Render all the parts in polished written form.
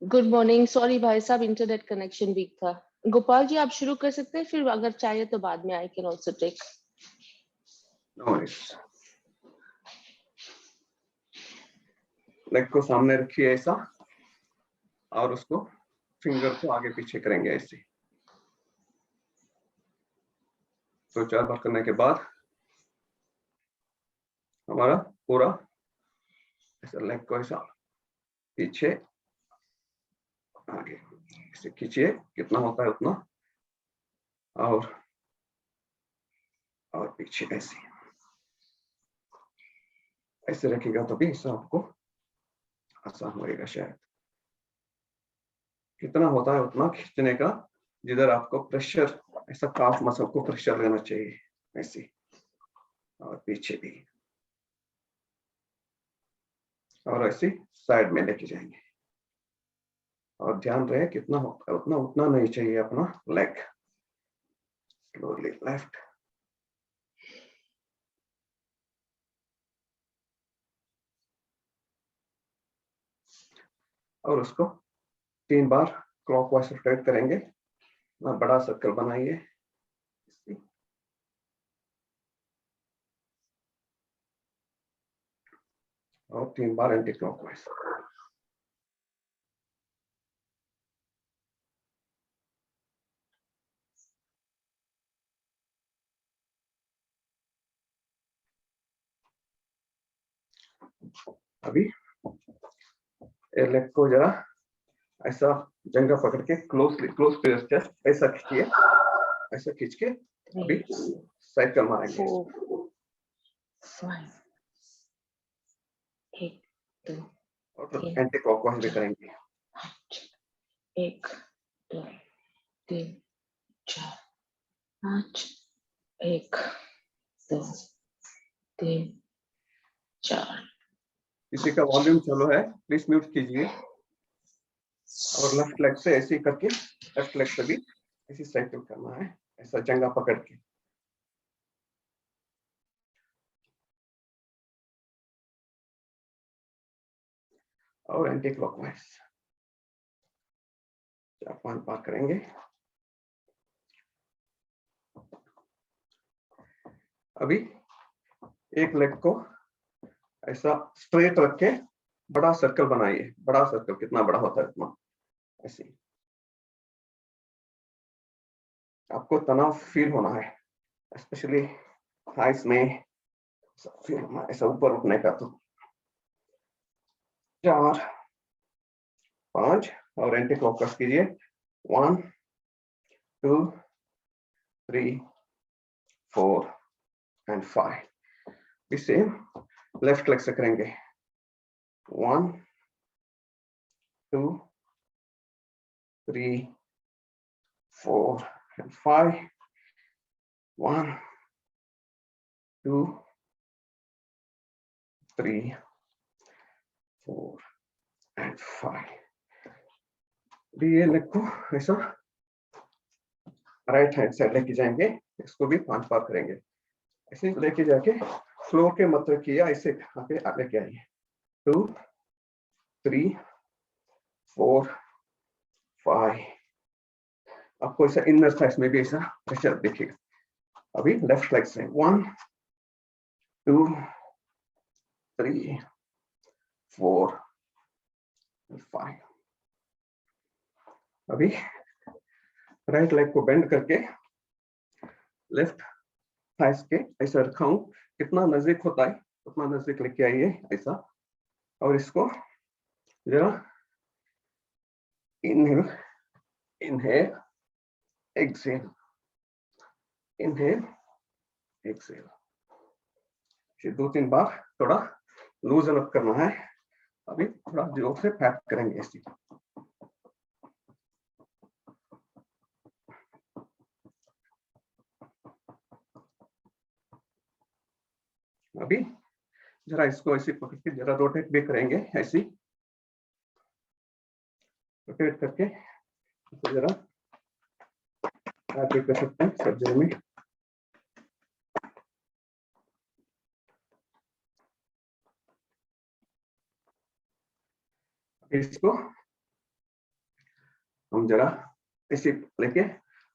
Good morning. Sorry भाई साहब, internet connection weak था। गोपाल जी आप शुरू कर सकते हैं, फिर अगर चाहिए तो बाद में I can also take. Leg को सामने रखिए ऐसा, और उसको फिंगर को आगे पीछे करेंगे ऐसे। तो 4 बार करने के बाद हमारा पूरा ऐसा लेग को ऐसा पीछे आगे ऐसे खींचिए, कितना होता है उतना, और पीछे ऐसे ऐसे रखिएगा तो भी ऐसा आपको आसान होएगा। शायद कितना होता है उतना खींचने का, जिधर आपको प्रेशर, ऐसा काफ मसल को प्रेशर लेना चाहिए ऐसे, और पीछे भी, और ऐसे साइड में लेके जाएंगे। और ध्यान रहे कितना होता है उतना उतना नहीं चाहिए अपना लेग। स्लोली लेफ्ट, और उसको 3 बार क्लॉकवाइज रोटेट करेंगे। बड़ा सर्कल बनाइए, और 3 बार एंटी क्लॉकवाइज। अभी लेग को जरा ऐसा जंगा पकड़ के क्लोज टू चेस्ट ऐसा खींचिए, ऐसा खींच के अभी साइकिल मारेंगे। 5 1 2 और एंटी क्लॉकवाइज भी करेंगे। 1 2 3 4 5 1 2 3 4। किसी का वॉल्यूम चालू है प्लीज म्यूट कीजिए। और लेफ्ट लेग से ऐसे ही करके लेफ्ट लेग से भी ऐसी साइकिल करना है, ऐसा जंगा पकड़ के। और एंटी क्लॉकवाइज 4-5 बार करेंगे। अभी एक लेग को ऐसा स्ट्रेट रख के बड़ा सर्कल बनाइए। बड़ा सर्कल कितना बड़ा होता है उतना ऐसे आपको तनाव फील होना है, स्पेशली थाइस में फील होना है ऐसा ऊपर उठने का। तो 4 5 और एंटी क्लॉकवाइज कीजिए। 1 2 3 4 एंड 5। इसे लेफ्ट लेग से करेंगे। 1 2 3 4 and 5. 1 2 3 4 and 5। ये लेग को ऐसा राइट हैंड साइड लेके जाएंगे, इसको भी 5 बार करेंगे। ऐसे लेके जाके फ्लोर के मत रखिए, ऐसे आके लेके आइए। 2 3 4 5। आपको ऐसा इनर थाइस में भी ऐसा प्रेशर दिखेगा। अभी लेफ्ट लेग से 1 2 3 4 5। अभी राइट लेग को बेंड करके लेफ्ट थाइस के ऐसा रखाऊं, कितना नजदीक होता है उतना नजदीक लेके आइए ऐसा। और इसको जरा inhale inhale exhale, inhale exhale. 2-3 बार थोड़ा लूजन अप करना है। अभी थोड़ा जोर से पैक करेंगे इसी। अभी जरा इसको ऐसे पकड़ के जरा रोटेट भी करेंगे, ऐसी रोटेट करके तो जरा कर सकते हैं सर्जरी में। इसको हम जरा इसी लेके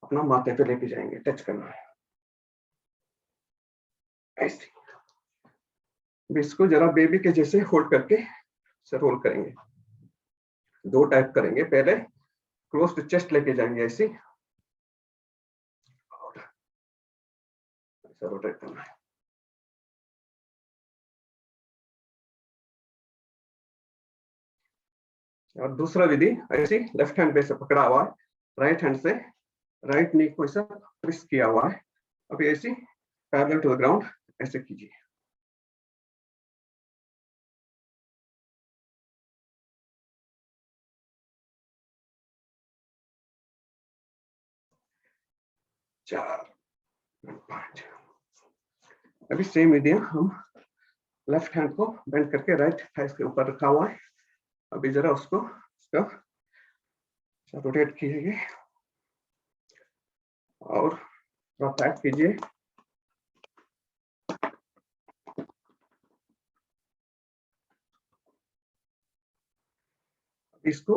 अपना माथे पे लेके जाएंगे, टच करना है ऐसे। इसको जरा बेबी के जैसे होल्ड करके से रोल करेंगे। दो टाइप करेंगे, पहले क्लोज टू चेस्ट लेके जाएंगे ऐसे, और ऐसा रोटेट करना है। और दूसरा विधि ऐसे लेफ्ट हैंड पे से पकड़ा हुआ है, राइट हैंड से राइट नी को ऐसा ट्विस्ट किया हुआ है। अभी ऐसे पैरेलल टू द ग्राउंड ऐसे कीजिए। चार, पांच। अभी सेम विधि हम लेफ्ट हैंड को बेंड करके राइट थाइस के ऊपर रखा हुआ है। अभी जरा उसको इसका रोटेट कीजिए और थोड़ा टाइट कीजिए। इसको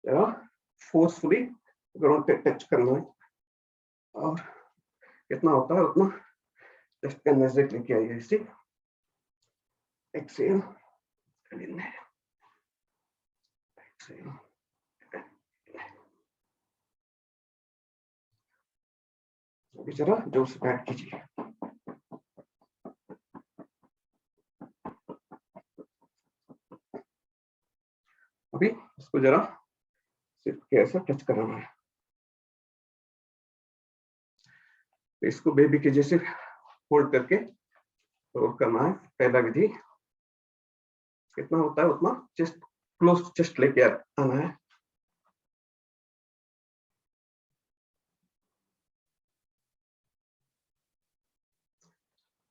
जरा फोर्सफुली ग्राउंड पे टच करना है, और कितना होता है उतना चेस्ट के नजदीक लेके आइए इसे। Exhale and inhale, exhale. अभी जरा जोर से टाइट कीजिए। अभी इसको जरा सिर्फ ऐसा टच करना है। इसको बेबी के जैसे होल्ड करके रोल करना है। पहला विधि कितना होता है उतना चेस्ट क्लोज चेस्ट लेके आना है।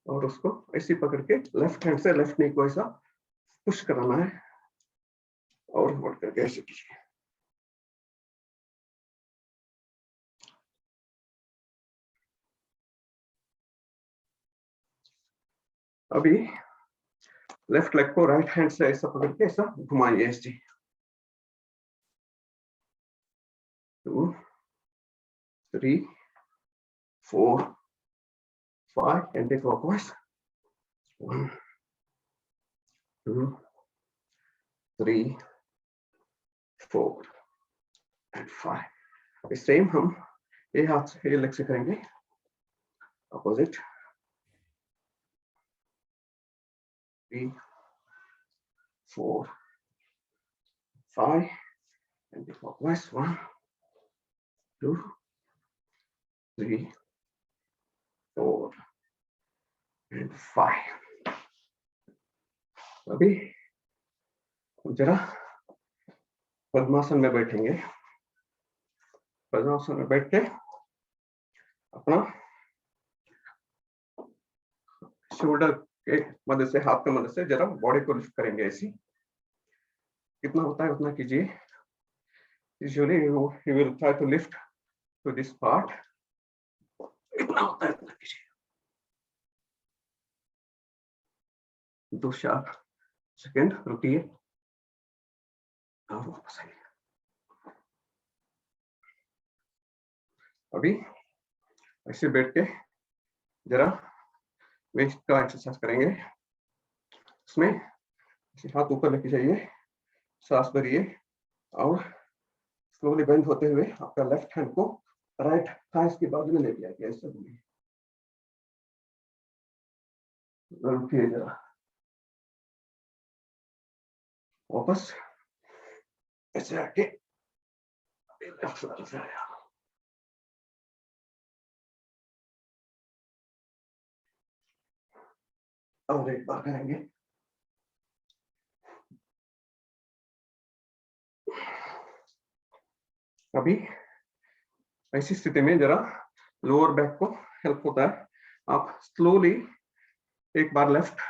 और उसको ऐसे पकड़ के लेफ्ट हैंड से लेफ्ट नी को ऐसा पुश कराना है और होल्ड करके ऐसे कीजिए। अभी लेफ्ट लेग को राइट हैंड से ऐसा पकड़ के ऐसा घुमाइए ऐसे। 2, 3, 4, 5 anti-clockwise. 1, 2, 3, 4 and 5। सेम हम ये हाथ से ये लेग से करेंगे अपोजिट। 3, 4, 5 anti-clockwise। 1, 2, 3, 4 and 5। अभी जरा पद्मासन में बैठेंगे। पद्मासन में बैठ के अपना शोल्डर के मदद से, हाथ के मदद से जरा बॉडी को लिफ्ट करेंगे ऐसे। कितना होता है उतना कीजिए। Usually you will try to lift to this part. इतना होता है उतना कीजिए। 2 शार्प सेकंड रुकिए और वापस आइए। अभी ऐसे बैठ के जरा वेस्ट का एक्सरसाइज करेंगे। इसमें हाथ ऊपर लेके जाइए, सांस भरिए और स्लोली बेंड होते हुए आपका लेफ्ट हैंड को राइट थाइस के बाजू में लेके आइए ऐसे। रुकिए जरा, वापस ऐसे आके लेफ्ट साइड से आया। और एक बार करेंगे। अभी ऐसी स्थिति में जरा लोअर बैक को हेल्प होता है। आप स्लोली एक बार लेफ्ट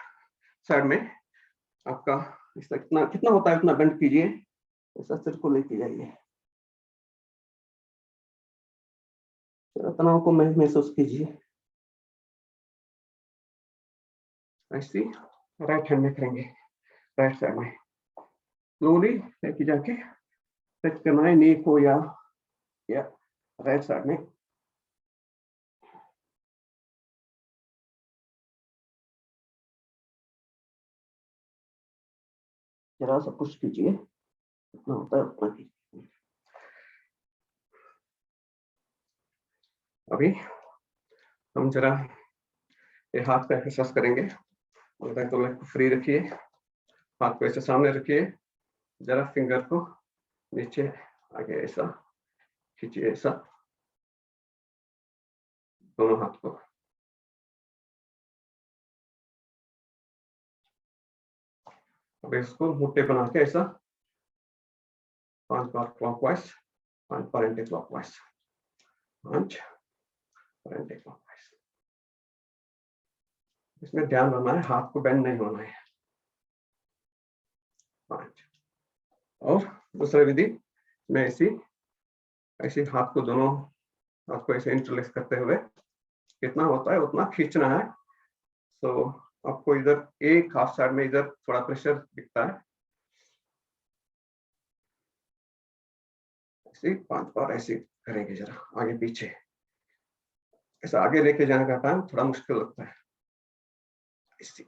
साइड में आपका कितना कितना होता है उतना बेंड कीजिए, ऐसा सिर को लेके जाइए। तनाव को महसूस कीजिए। ऐसी राइट हैंड में करेंगे, राइट साइड में स्लोली लेके जाके टच करना है नी को या राइट साइड में। जरा सा पुश कीजिए, जितना होता है उतना कीजिए। अभी हम जरा ये हाथ का एक्सरसाइज करेंगे। तो लेग को फ्री रखिए, हाथ को ऐसे सामने रखिए, जरा फिंगर को नीचे आगे ऐसा खींचिए, ऐसा दोनों हाथ को। अब इसको मुट्ठे बना के ऐसा 5 बार क्लॉकवाइज, 5 बार एंटी क्लॉकवाइज, 5 और एंटी क्लॉकवाइज। इसमें ध्यान रखना है हाथ को बेंड नहीं होना है। 5 और दूसरा विधि में ऐसी हाथ को दोनों हाथ को ऐसे इंटरलैक्स करते हुए कितना होता है उतना खींचना है। तो आपको इधर एक हाफ साइड में इधर थोड़ा प्रेशर दिखता है। ऐसे 5 बार ऐसे करेंगे, जरा आगे पीछे ऐसा आगे लेके जाने का टाइम थोड़ा मुश्किल लगता है। ऐसे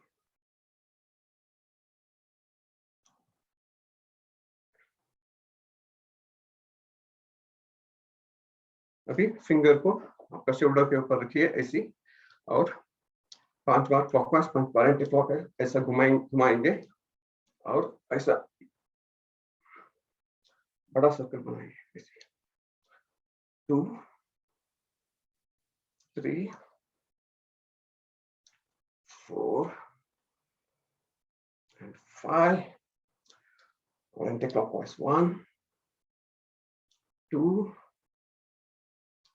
अभी फिंगर को आपका शोल्डर के ऊपर रखिए ऐसी, और 5 बार क्लॉकवाइज, 5 बार एंटी क्लॉकवाइज ऐसा घुमाएंगे और ऐसा बड़ा सर्कल बनाएंगे ऐसे। 2 3 4 and 5 और एंटी क्लॉकवाइज 1 2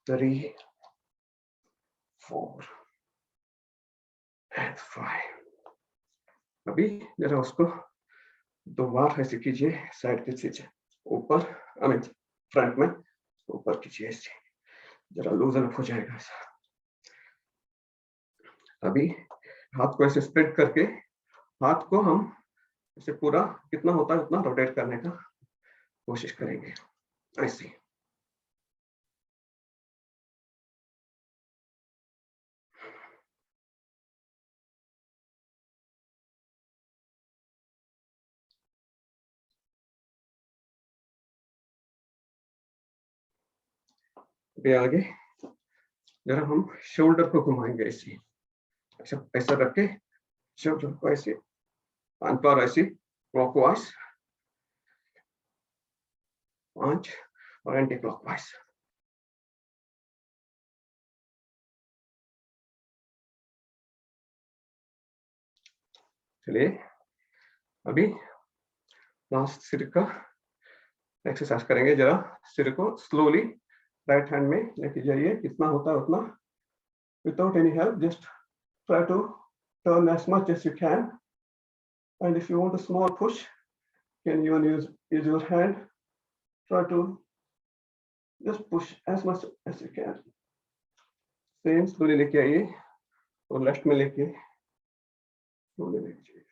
3 4 and 5। अभी जरा उसको 2 बार ऐसे कीजिए, साइड के से ऊपर, आई मीन फ्रंट में ऊपर कीजिए ऐसे, जरा लूजन अप हो जाएगा ऐसा। अभी हाथ को ऐसे स्प्रेड करके हाथ को हम ऐसे पूरा कितना होता है उतना रोटेट करने का कोशिश करेंगे ऐसे। अभी आगे जरा हम शोल्डर को घुमाएंगे ऐसे, ऐसा ऐसा रख के शोल्डर को ऐसे 5 बार ऐसे क्लॉकवाइज, 5 और एंटी क्लॉकवाइज। चलिए अभी लास्ट सिर का एक्सरसाइज करेंगे। जरा सिर को स्लोली राइट हैंड में लेके जाइए, कितना होता है उतना, without any help, just try to turn as much as you can, and if you want a small push, can you use your hand, try to just push as much as you can। Same slowly लेके आइए और left में लेके slowly लेके जाइए।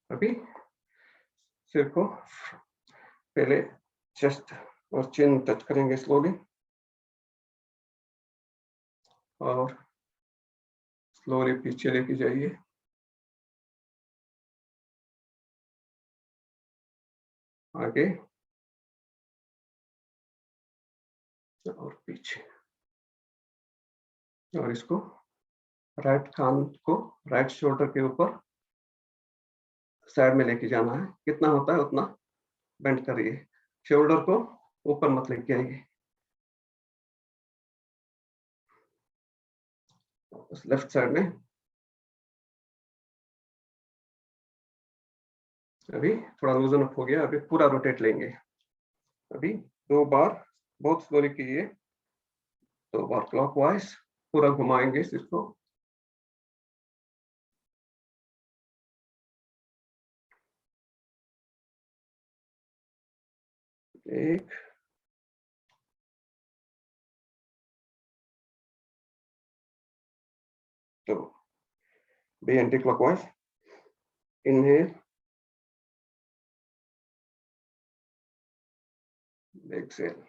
अभी सिर को पहले चेस्ट और चिन टच करेंगे स्लोली, और स्लोली पीछे लेके जाइए, आगे और पीछे, और इसको राइट कान को राइट शोल्डर के ऊपर साइड में लेके जाना है, कितना होता है उतना बेंड करिए, शोल्डर को ऊपर मत लेके आइए। लेफ्ट साइड में अभी थोड़ा लूजन अप हो गया, अभी पूरा रोटेट लेंगे। अभी 2 बार बहुत स्लोली कीजिए, 2 बार क्लॉकवाइज पूरा घुमाएंगे इसको। 1 2 be anti clockwise Inhale. Exhale.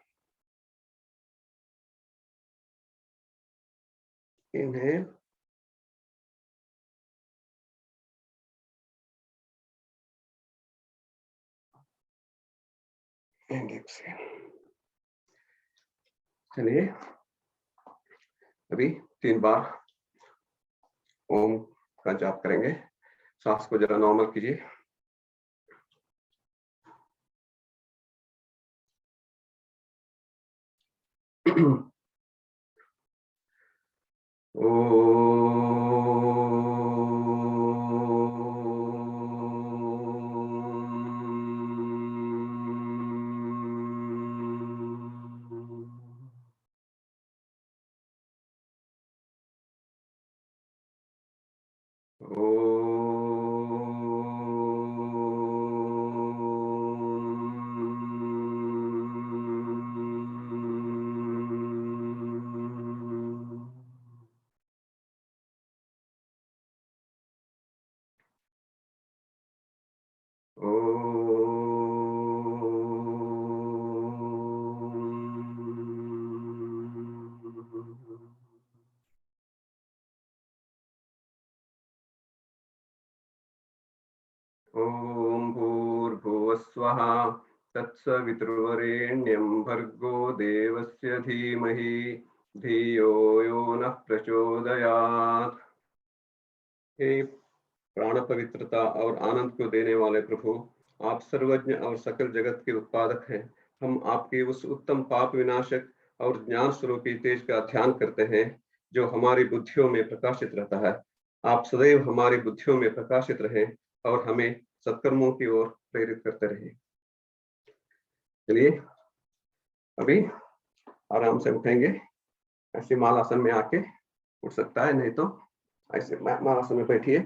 Inhale. And exhale. चलिए अभी 3 बार ओम का जाप करेंगे। सांस को जरा नॉर्मल कीजिए। ओम भूर्भुवस्वः तत्सवितुर्वरेण्यं भर्गो देवस्य धीमहि धियो यो नः प्रचोदयात्। हे प्राण पवित्रता और आनंद को देने वाले प्रभु, आप सर्वज्ञ और सकल जगत के उत्पादक हैं। हम आपके उस उत्तम पाप विनाशक और ज्ञान स्वरूपी तेज का ध्यान करते हैं जो हमारी बुद्धियों में प्रकाशित रहता है। आप सदैव हमारी बुद्धियों में प्रकाशित रहें और हमें सत्कर्मों की ओर प्रेरित करते रहें। चलिए अभी आराम से उठेंगे। ऐसे मालासन में आके उठ सकता है, नहीं तो ऐसे मालासन में बैठिए।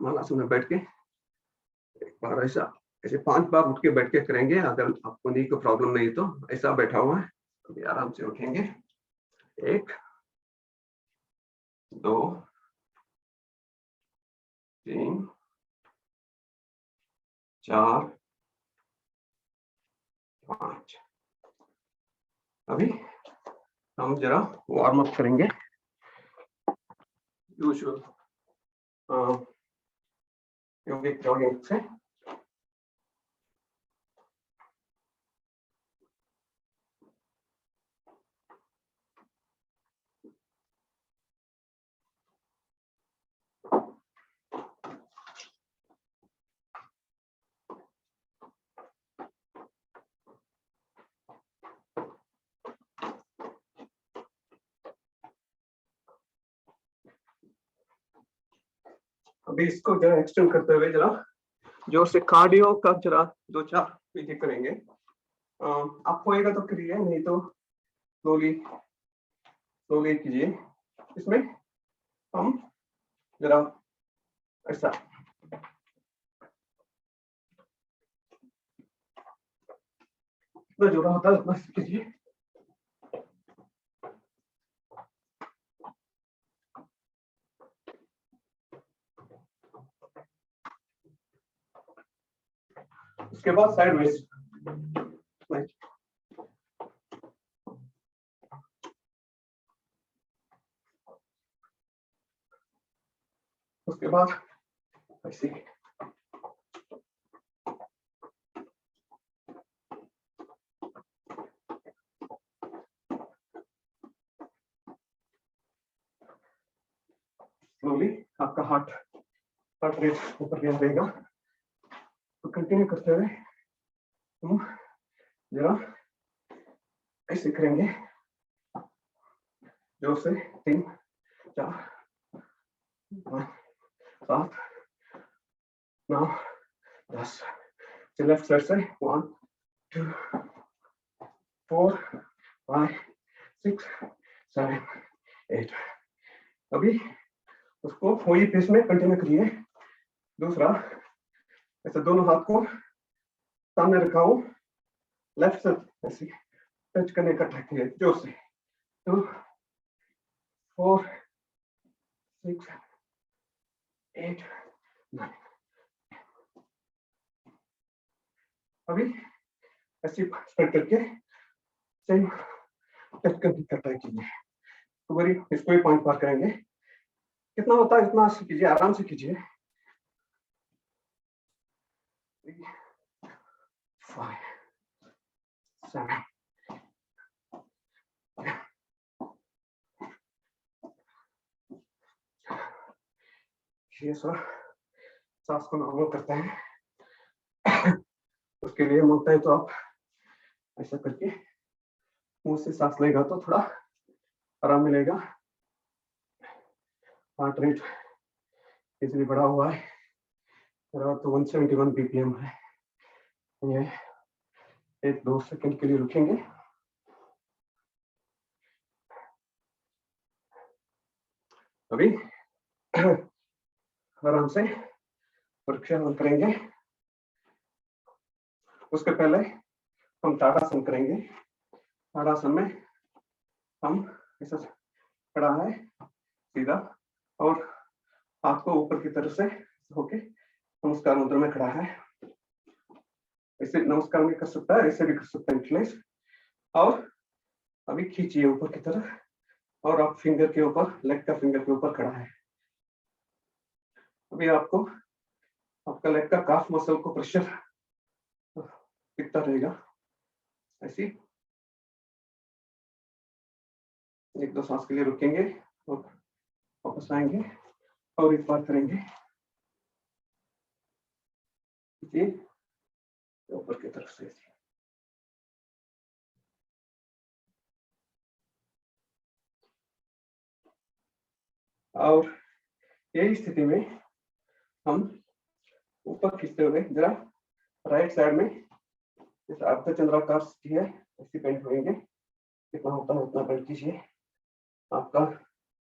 मालासन में बैठ के एक बार ऐसे 5 बार उठ के बैठ के करेंगे। अगर आपको नी को प्रॉब्लम नहीं तो ऐसा बैठा हुआ है, अभी आराम से उठेंगे। 1 2 3 4 5। अभी हम जरा वार्म अप करेंगे यूजुअल योगिक जॉगिंग से। अभी इसको जरा एक्सटेंड करते हुए जरा जोर से कार्डियो का जरा 2-4 पीछे करेंगे। आप होएगा तो करिए, नहीं तो स्लोली कीजिए। इसमें हम जरा ऐसा इतना जोड़ा होता है उतना कीजिए। उसके बाद साइडवेज। उसके बाद ऐसे स्लोली आपका हार्ट रेट ऊपर गया रहेगा। तो कंटिन्यू करते हुए हम जरा ऐसे करेंगे जोर से। 3 4 5 7 9 10। लेफ्ट साइड से 1 2 4 5 6 7 8। अभी उसको वही पेस में कंटिन्यू करिए। दूसरा ऐसे दोनों हाथ को सामने रखा हूं, लेफ्ट से ऐसे टच करने का ट्राई कीजिए जोर से। 2 4 6 8 9। अभी ऐसे स्प्रेड करके सेम टेस्ट करके ट्राई कीजिए। तो वही इसको भी पॉइंट पार करेंगे। कितना होता है इतना कीजिए, आराम से कीजिए। 3 5 7 ये सर सांस को नॉर्मल करते हैं। उसके लिए मांगता है तो आप ऐसा करके मुंह से सांस लेगा तो थोड़ा आराम मिलेगा। हार्ट रेट इसलिए बढ़ा हुआ है, तो 171 बीपीएम है। ये 1-2 सेकंड के लिए रुकेंगे। अभी आराम से वृक्षासन करेंगे। उसके पहले हम ताड़ासन करेंगे। ताड़ासन में हम ऐसा खड़ा है सीधा और हाथ को ऊपर की तरफ से होके नमस्कार मुद्रा में खड़ा है। ऐसे नमस्कार भी कर सकता है, ऐसे भी कर सकता है इंक्लाइन। और अभी खींचिए ऊपर की तरफ और आप फिंगर के ऊपर, लेग का फिंगर के ऊपर खड़ा है। अभी आपको आपका लेग का काफ मसल को प्रेशर दिखता रहेगा। ऐसी 1-2 सांस के लिए रुकेंगे और वापस आएंगे और एक बार करेंगे। जी ऊपर की तरफ से और यही स्थिति में हम ऊपर खींचते हुए जरा राइट साइड में इस अर्धचंद्राकार स्थिति है, ऐसी बेंड होंगे। कितना होता है उतना बेंड कीजिए। आपका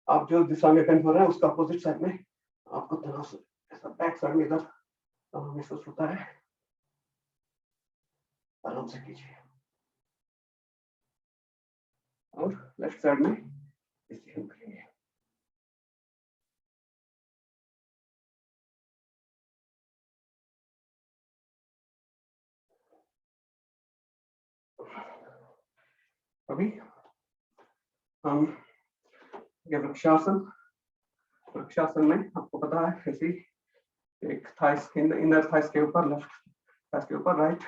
आप जो दिशा में बेंड हो रहा है उसका अपोजिट साइड में आपको तनाव ऐसा बैक साइड में इधर तनाव महसूस होता है। आराम से कीजिए और लेफ्ट साइड में इसे हम करेंगे। अभी हम ये वृक्षासन में आपको पता है ऐसी एक थाइस इनर थाइस के ऊपर, लेफ्ट थाइस के ऊपर राइट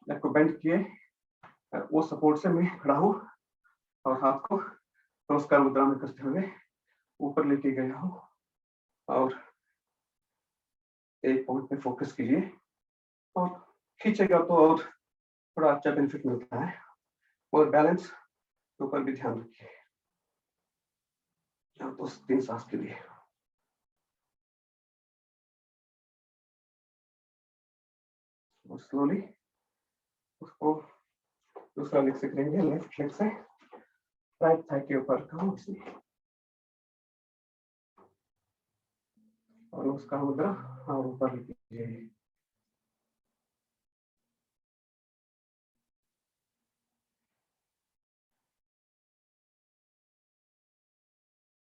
लेग को बेंड किए, वो सपोर्ट से मैं खड़ा हूँ और हाथ को नमस्कार मुद्रा में करते हुए ऊपर लेके गया हूँ और एक पॉइंट पे फोकस कीजिए और खींचेगा तो और थोड़ा अच्छा बेनिफिट मिलता है। और बैलेंस के ऊपर भी ध्यान रखिए। तो 3 सांस के लिए और स्लोली उसको दूसरा लेग से करेंगे, लेफ्ट लेग से राइट थाई के ऊपर और उसका मुद्रा और ऊपर लीजिए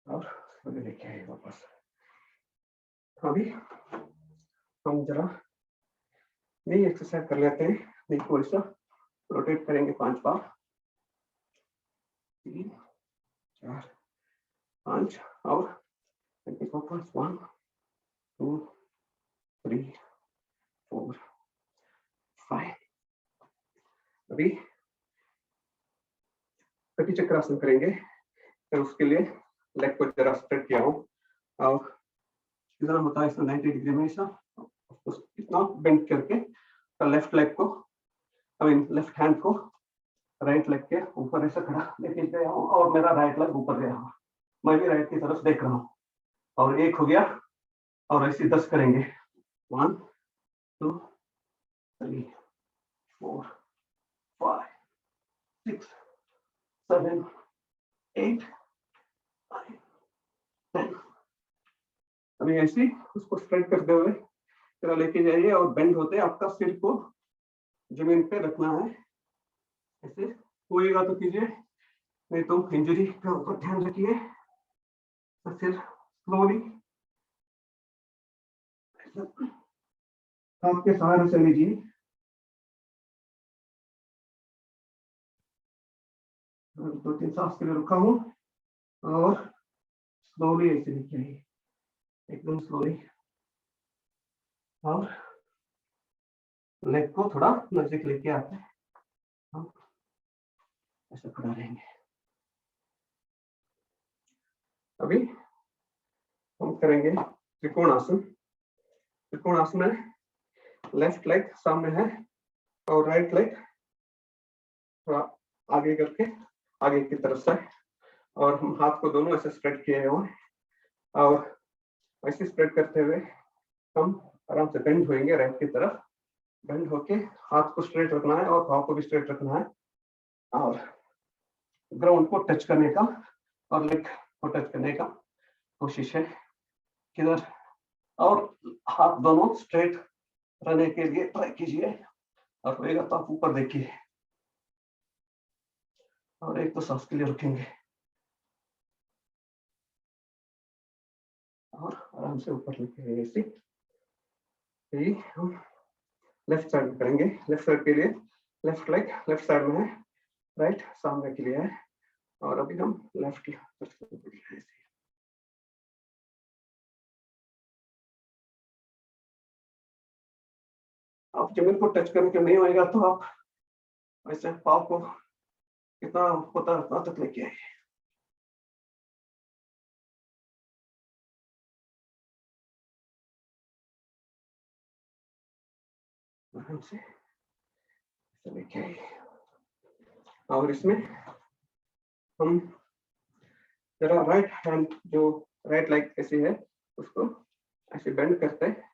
और लेके आए वापस। अभी हम जरा नी एक्सरसाइज कर लेते हैं। नी को ऐसा रोटेट करेंगे 5 बार। 3 4 5 और 1 2 3 4 5। अभी कटी चक्रासन करेंगे। तो उसके लिए लेग को जरा स्ट्रेच किया हूँ और कितना होता है इसमें 90 डिग्री में ऐसा इतना बेंड करके लेफ्ट लेग को लेफ्ट हैंड को राइट लेग के ऊपर ऐसा खड़ा लेके गया हूँ और मेरा राइट लेग ऊपर गया हूँ। मैं भी राइट की तरफ देख रहा हूँ और एक हो गया और ऐसे 10 करेंगे। 1 2 3 4 5 6 7 8 9 10। अभी ऐसे उसको स्ट्रेट करते हुए तरह लेके जाइए और बेंड होते आपका सिर को जमीन पे रखना है। ऐसे होएगा तो कीजिए, नहीं तो इंजरी का ऊपर ध्यान रखिए। तो फिर स्लोली आपके सहारे से लीजिए, 2-3 सांस के लिए रुका हूँ और स्लोली ऐसे लेके आइए, एकदम स्लोली, और लेग को थोड़ा नजदीक लेके आते हैं, हम ऐसे खड़ा रहेंगे। अभी हम करेंगे त्रिकोणासन। त्रिकोणासन में लेफ्ट लेग सामने है और राइट लेग थोड़ा आगे करके आगे की तरफ से, और हम हाथ को दोनों ऐसे स्प्रेड किए हुए, और ऐसे स्प्रेड करते हुए हम आराम से बेंड होएंगे राइट की तरफ। बेंड होके हाथ को स्ट्रेट रखना है और पाँव को भी स्ट्रेट रखना है, और ग्राउंड को टच करने का और लेग को टच करने का कोशिश है किधर, और हाथ दोनों स्ट्रेट रहने के लिए ट्राई कीजिए, और होएगा तो आप ऊपर देखिए, और एक तो सांस के लिए रखेंगे और आराम से ऊपर लेके ऐसे ही हम लेफ्ट साइड में करेंगे। लेफ्ट साइड के लिए लेफ्ट लेग लेफ्ट साइड में है, राइट सामने के लिए है, और अभी हम लेफ्ट आप जमीन को टच करने के नहीं होएगा तो आप वैसे पाँव को कितना होता है उतना तक लेके आइए, आराम से लेके आइए। और इसमें हम जरा राइट हैंड जो राइट लेग ऐसी है उसको ऐसे बेंड करते हैं,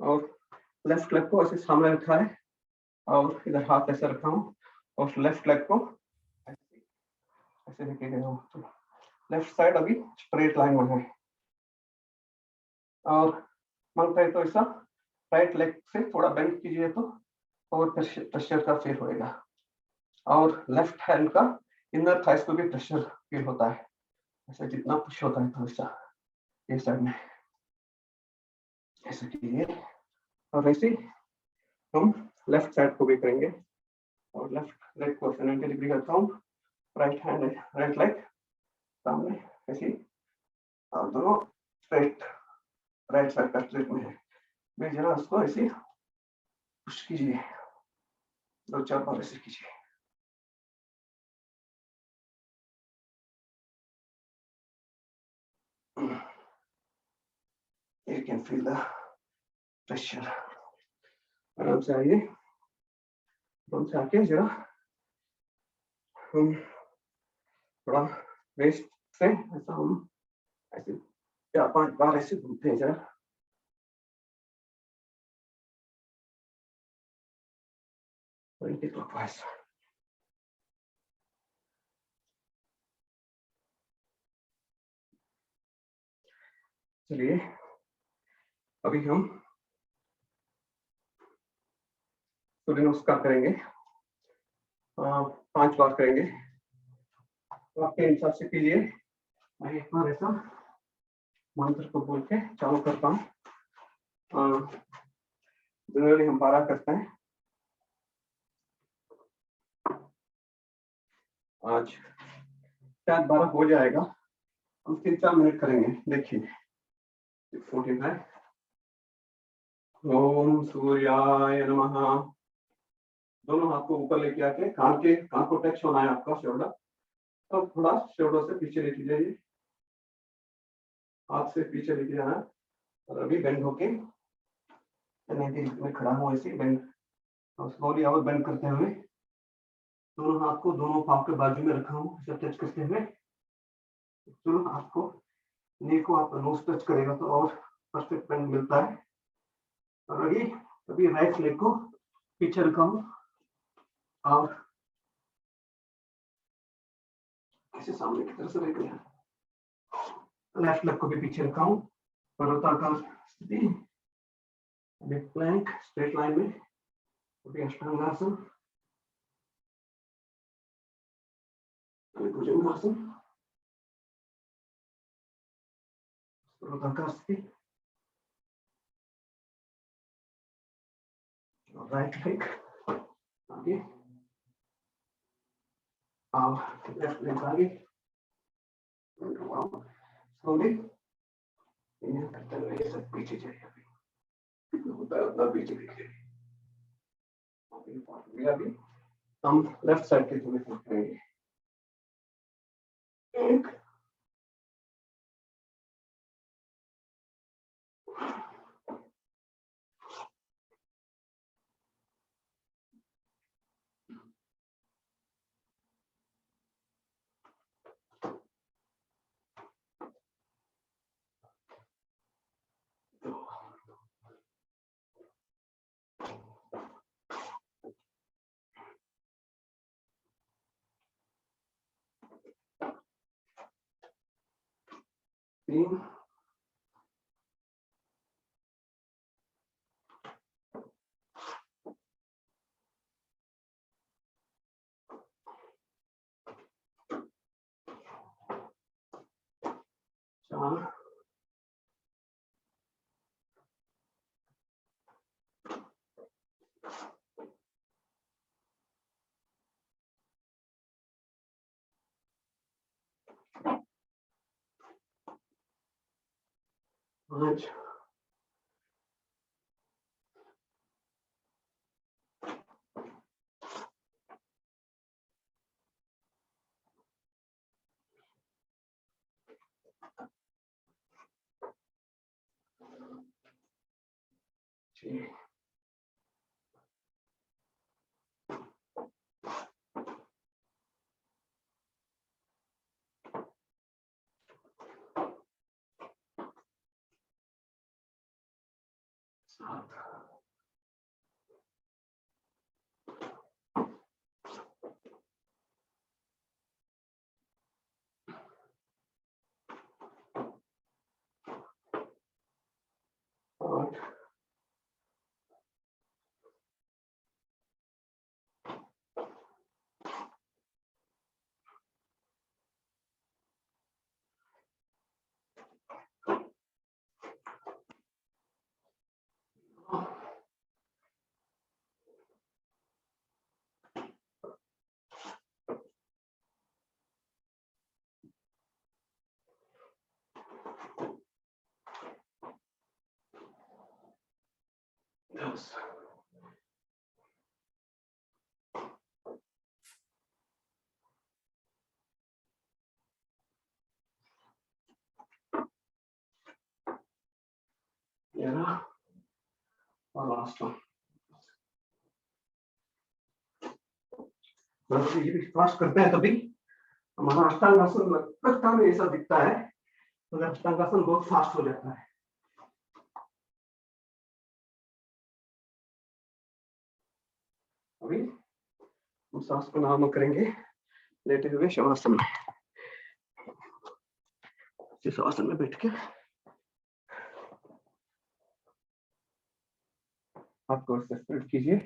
और लेफ्ट लेग को ऐसे सामने रखा है और इधर हाथ ऐसे रखा हूँ, और लेफ्ट लेग को ऐसे लेके गया हूँ, तो लेफ्ट साइड अभी स्ट्रेट लाइन में है, और मानता है तो ऐसा राइट लेग से थोड़ा बेंड कीजिए तो और प्रेशर का फील होएगा, और लेफ्ट हैंड का इनर थाइस को भी प्रेशर फील होता है, ऐसे जितना पुश होता है तो ऐसा ये साइड में ऐसे कीजिए, और ऐसे हम लेफ्ट साइड को भी करेंगे, और लेफ्ट लेग को 90 डिग्री करता हूँ, राइट हैंड राइट लेग सामने ऐसे, और दोनों स्ट्रेट राइट साइड का स्ट्रेट में है, मैं जरा उसको ऐसे पुश कीजिए, 2-4 बार ऐसे कीजिए। You can feel the pressure. आराम से आइए, आराम से आके जरा हम थोड़ा वेस्ट से ऐसा हम ऐसे 4-5 बार ऐसे घूमते हैं जरा, क्लॉकवाइज। चलिए अभी हम सूर्य नमस्कार करेंगे, 5 बार करेंगे, तो आपके हिसाब से कीजिए। मैं एक बार ऐसा मंत्र को बोल के चालू करता हूँ, जनरली हम 12 करते हैं, आज शायद 12 हो जाएगा, हम 3-4 मिनट करेंगे। देखिए 45 ओम सूर्याय नमः, दोनों हाथ को ऊपर लेके आके कान को टच होना है आपका शोल्डर, तो थोड़ा शोल्डर से पीछे लेके जाइए, हाथ से पीछे लेके जाना, और अभी बेंड होके मैं खड़ा हूँ ऐसे बेंड, और स्लोली और बेंड करते हुए दोनों हाथ को दोनों पाँव के बाजू में रखा हूँ, ऐसे टच करते हुए, दोनों हाथ को नी को आप नोज टच करेगा तो और परफेक्ट बेंड मिलता है, और अभी राइट लेग को पीछे रखा हूँ, और ऐसे सामने की तरफ से लेके लेफ्ट लेग को भी पीछे रखा हूँ, पर्वताकार स्थिति, प्लैंक स्ट्रेट लाइन में, अभी अष्टांगासन, भुजंगासन, राइट लेग आगे, लेफ्ट लेग आगे, स्लोली करते हुए ये सब पीछे जाइए, होता है उतना पीछे पीछे। अभी हम लेफ्ट साइड के थोड़े करेंगे, 1 3 4 5 6 7 8 10 11 और लास्ट वन। ये भी फास्ट करते हैं तभी हमारा अष्टांगासन लगता में ऐसा दिखता है, मगर अष्टांगासन बहुत फास्ट हो जाता है। अभी हम सांस को नॉर्मल करेंगे लेटे हुए शवासन में। इस आसन में बैठ के हाथ को स्प्रेड कीजिए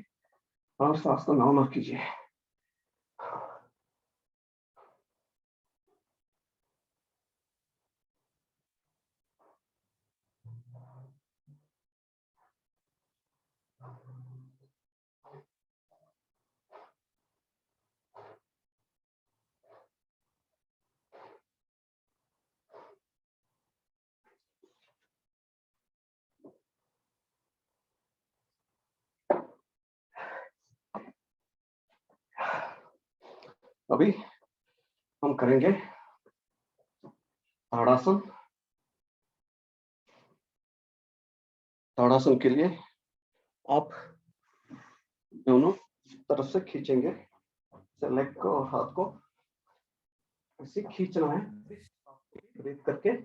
और सांस को नॉर्मल कीजिए। अभी हम करेंगे ताड़ासन। ताड़ासन के लिए आप दोनों तरफ से खींचेंगे, लेग को और हाथ को ऐसे खींचना है, ब्रीथ करके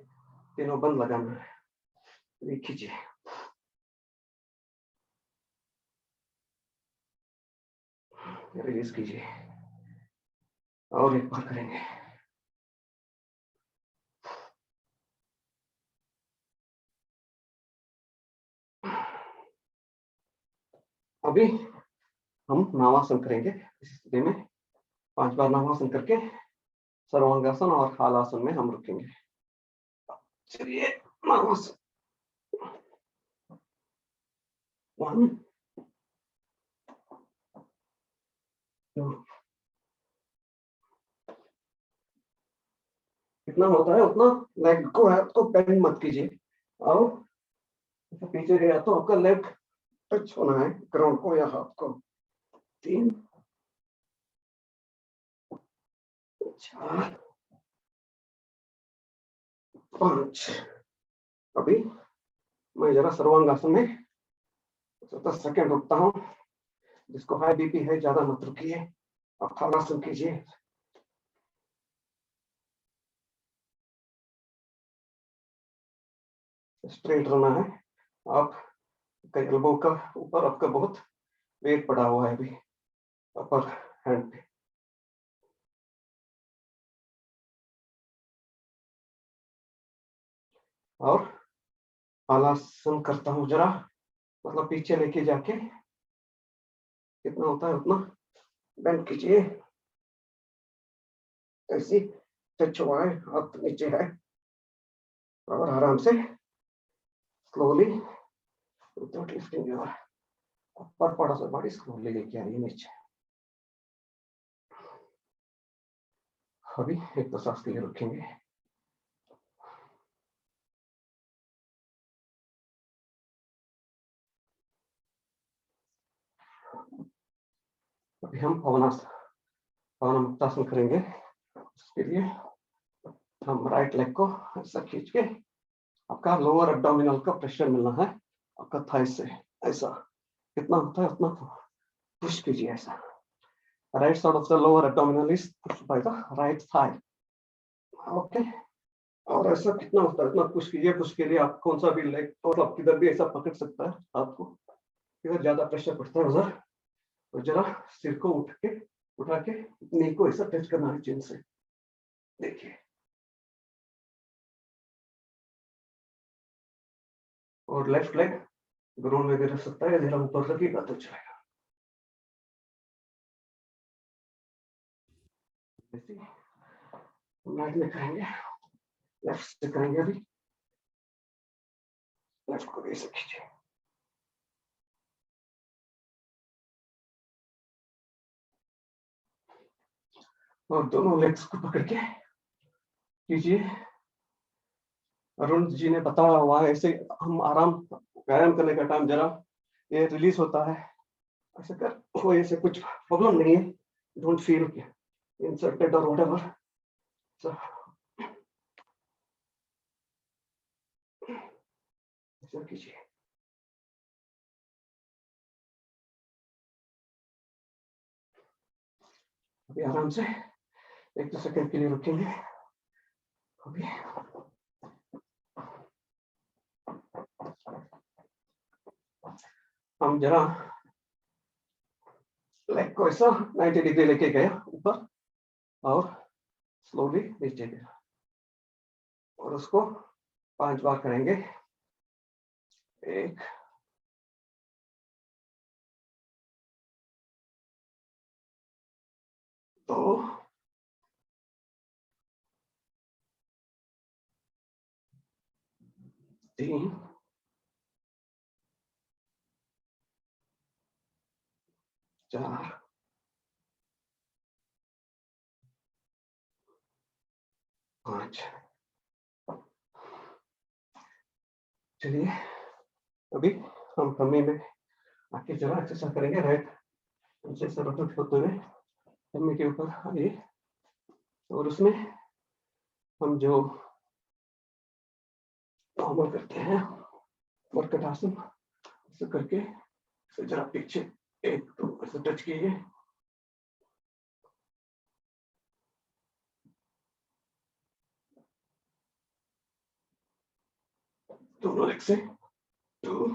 तीनों बंद लगाना है। ये खींचिए, रिलीज कीजिए और एक बार करेंगे। अभी हम नावासन करेंगे। इस स्थिति में 5 बार नावासन करके सर्वांगासन और हालासन में हम रुकेंगे। चलिए माउस 1 2 कितना होता है उतना लेग को हाथ को बेंड मत कीजिए। आओ पीछे गया तो आपका लेग टच होना है ग्राउंड को या हाथ को। 3 4 5। अभी मैं जरा सर्वांगासन में 10 सेकंड रुकता हूँ। जिसको हाई बीपी है ज्यादा मत रुकिए, आप थालासन कीजिए। स्ट्रेट रहना है। आप एल्बो का ऊपर आपका बहुत वेट पड़ा हुआ है अभी अपर हैंड पे। और हलासन करता हूँ जरा, मतलब पीछे लेके जाके कितना होता है उतना बेंड कीजिए। ऐसी टच हुआ है, हाथ नीचे है और आराम से slowly without lifting your upper part of the body slowly लेके आइए नीचे। अभी एक तो सांस के लिए रखेंगे। अभी हम पवनामुक्तासन करेंगे। उसके लिए हम राइट लेग को ऐसा खींच के, आपका लोअर एब्डोमिनल का प्रेशर मिलना है आपका थाई से। ऐसा कितना होता है उतना पुश कीजिए ऐसा। Right side of the lower abdominal is pushed by the right thigh. Okay, और ऐसा कितना होता है उतना पुश कीजिए। पुश के लिए आप कौन सा भी लेग और आप किधर भी ऐसा पकड़ सकता है हाथ को। इधर ज्यादा प्रेशर पड़ता है उधर, तो जरा सिर को उठा के नी को ऐसा टच करना है चिन से। देखिए, और लेफ्ट लेग ग्राउंड में भी रख सकता है, जरा ऊपर रखिएगा तो चलेगा। राइट में करेंगे, लेफ्ट से करेंगे। अभी लेफ्ट को ऐसे खींचिए और दोनों लेग्स को पकड़ के कीजिए। अरुण जी ने बताया हुआ है ऐसे हम आराम व्यायाम करने का टाइम जरा ये रिलीज होता है। ऐसे कर कोई ऐसे कुछ प्रॉब्लम नहीं है, डोंट फील इंसल्टेड और व्हाटएवर। सो ऐसा कीजिए। अभी आराम से 1-2 सेकंड के लिए रुकेंगे। अभी हम जरा लेग को ऐसा 90 डिग्री लेके गए ऊपर और स्लोली नीचे गया, और उसको 5 बार करेंगे। 1 2 3 4 5। चलिए अभी हम टम्मी में आके जरा एक्सरसाइज करेंगे। राइट नीचे से रोटेट होते हुए टम्मी के ऊपर आइए, और उसमें हम जो नॉर्मल करते हैं वर्कआउट आसन ऐसे करके जरा पीछे 1-2 ऐसे टच कीजिए। दोनों लेग से 2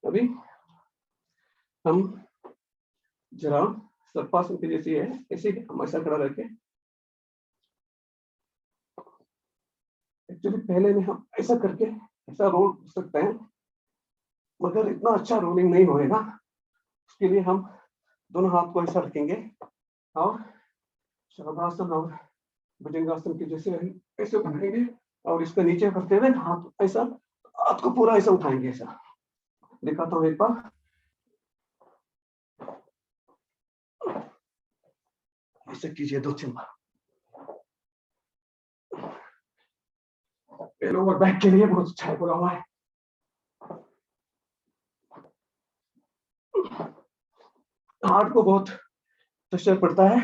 अभी हम जरा सर्पासन के जैसी है, ऐसे हम ऐसा खड़ा रखे। एक्चुअली पहले में हम ऐसा करके ऐसा रोल सकते हैं, मगर इतना अच्छा रोलिंग नहीं होएगा। उसके लिए हम दोनों हाथ को ऐसा रखेंगे और शवासन और भुजंगासन के जैसे ऐसे बनाएंगे और इसको नीचे करते हुए हाथ ऐसा, हाथ को पूरा ऐसा उठाएंगे। ऐसा दिखाता हूँ एक बार। ऐसे कीजिए 2-3 बार। लोअर बैक के लिए बहुत अच्छा है, पूरा हुआ है। हार्ट को बहुत प्रेशर पड़ता है,